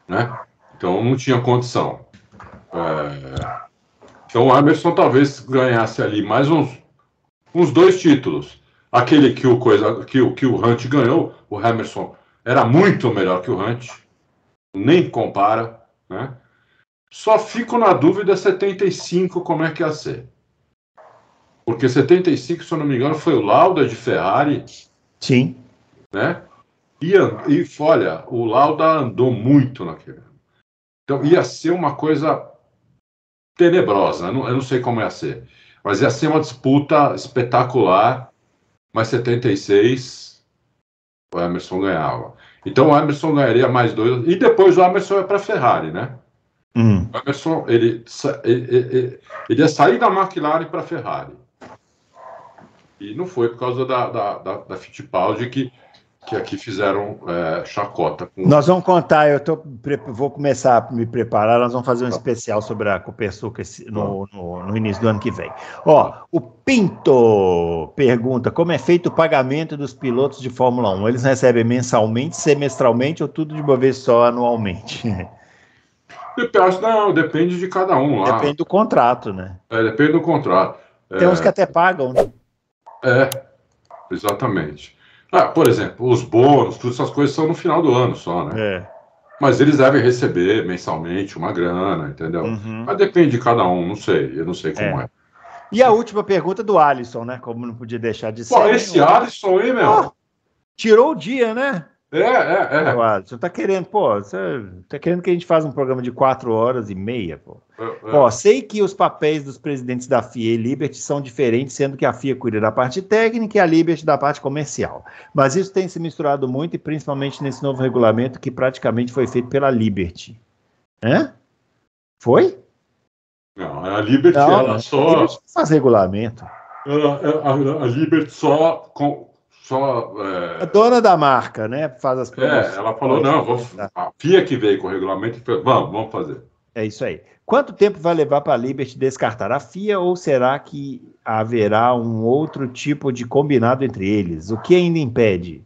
Né? Então não tinha condição. Então o Emerson talvez ganhasse ali mais uns 2 títulos. Aquele que o Hunt ganhou, o Emerson era muito melhor que o Hunt, nem compara, né? Só fico na dúvida 75 como é que ia ser. Porque 75, se eu não me engano, foi o Lauda de Ferrari. Sim. Né? E olha, o Lauda andou muito naquele ano. Então ia ser uma coisa tenebrosa, eu não sei como ia ser. Mas ia ser uma disputa espetacular, mas 76 o Emerson ganhava. Então o Emerson ganharia mais 2, e depois o Emerson ia para a Ferrari, né? O Emerson, ele ia sair da McLaren para a Ferrari. E não foi por causa da Fittipaldi que aqui fizeram chacota. Nós vamos contar, vou começar a me preparar, nós vamos fazer um especial sobre a Copersucar no início do ano que vem. O Pinto pergunta, como é feito o pagamento dos pilotos de Fórmula 1? Eles recebem mensalmente, semestralmente ou tudo de uma vez só, anualmente? Não, depende de cada um lá. Depende do contrato, né? Depende do contrato. Tem uns que até pagam, né? Exatamente. Por exemplo, os bônus, todas essas coisas são no final do ano só, né? Mas eles devem receber mensalmente uma grana, entendeu? Mas depende de cada um, eu não sei como é. E a última pergunta do Alisson, né? Como não podia deixar de ser. Esse Alisson aí, meu. Tirou o dia, né? Alisson, tá querendo, você tá querendo que a gente faça um programa de 4h30, pô. Sei que os papéis dos presidentes da FIA e Liberty são diferentes, sendo que a FIA cuida da parte técnica e a Liberty da parte comercial. Mas isso tem se misturado muito e principalmente nesse novo regulamento que praticamente foi feito pela Liberty. Foi? Não, a Liberty, ela só... A Liberty faz regulamento. A Liberty só... A dona da marca, né? Faz as promoções. Ela falou, a FIA que veio com o regulamento, vamos fazer. É isso aí. Quanto tempo vai levar para a Liberty descartar a FIA ou será que haverá um outro tipo de combinado entre eles? O que ainda impede?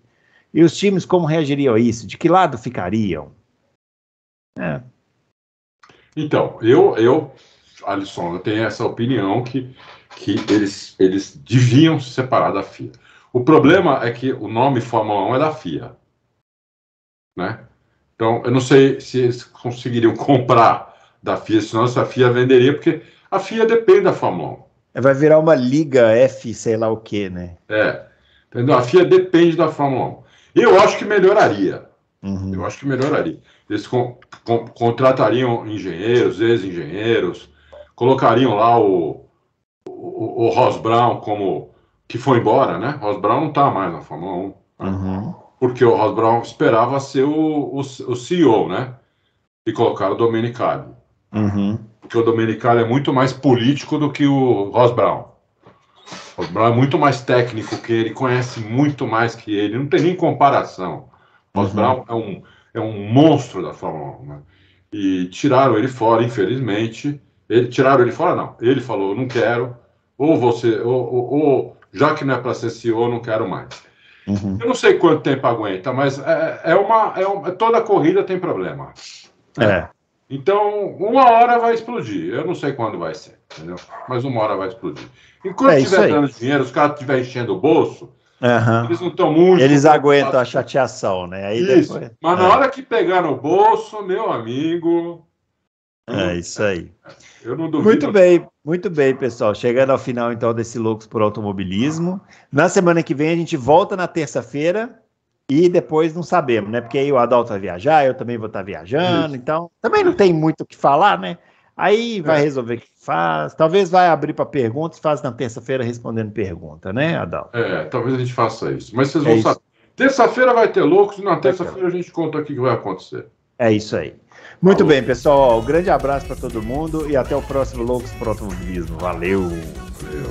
E os times como reagiriam a isso? De que lado ficariam? Então, Alisson, eu tenho essa opinião que eles deviam se separar da FIA. O problema é que o nome Fórmula 1 é da FIA, né? Então, eu não sei se eles conseguiriam comprar da FIA, senão essa FIA venderia, porque a FIA depende da Fórmula 1. Vai virar uma liga F, sei lá o quê, né? Entendeu? A FIA depende da Fórmula 1. Eu acho que melhoraria. Eles contratariam engenheiros, ex-engenheiros, colocariam lá o Ross Brown que foi embora, né? Ross Brown não está mais na Fórmula 1. Porque o Ross Brown esperava ser o CEO, né? E colocaram o Domenicali. Porque o Domenicali é muito mais político do que o Ross Brown. O Ross Brown é muito mais técnico que ele, conhece muito mais que ele, não tem nem comparação. O Ross Brown é um monstro da Fórmula 1, né? E tiraram ele fora, infelizmente. Tiraram ele fora, não. Ele falou, não quero, ou já que não é para ser CEO, eu não quero mais. Eu não sei quanto tempo aguenta, mas toda corrida tem problema. Então, uma hora vai explodir. Eu não sei quando vai ser, entendeu? Mas uma hora vai explodir. Enquanto estiver dando dinheiro, os caras estiverem enchendo o bolso, eles não estão muito... Eles aguentam a chateação, né? Aí isso. Depois... Mas na hora que pegar no bolso, meu amigo... isso aí. Eu não duvido. Muito bem, pessoal. Chegando ao final, então, desse Loucos por Automobilismo. Na semana que vem, a gente volta na terça-feira e depois não sabemos, né? Porque aí o Adalto vai viajar, eu também vou estar viajando, então também não tem muito o que falar, né? Aí vai resolver o que faz. Talvez vai abrir para perguntas, faz na terça-feira respondendo pergunta, né, Adalto? Talvez a gente faça isso. Mas vocês vão saber. Terça-feira vai ter Loucos e na terça-feira a gente conta aqui o que vai acontecer. É isso aí. Muito bem, pessoal. Um grande abraço para todo mundo e até o próximo Loucos por Automobilismo. Valeu! Valeu!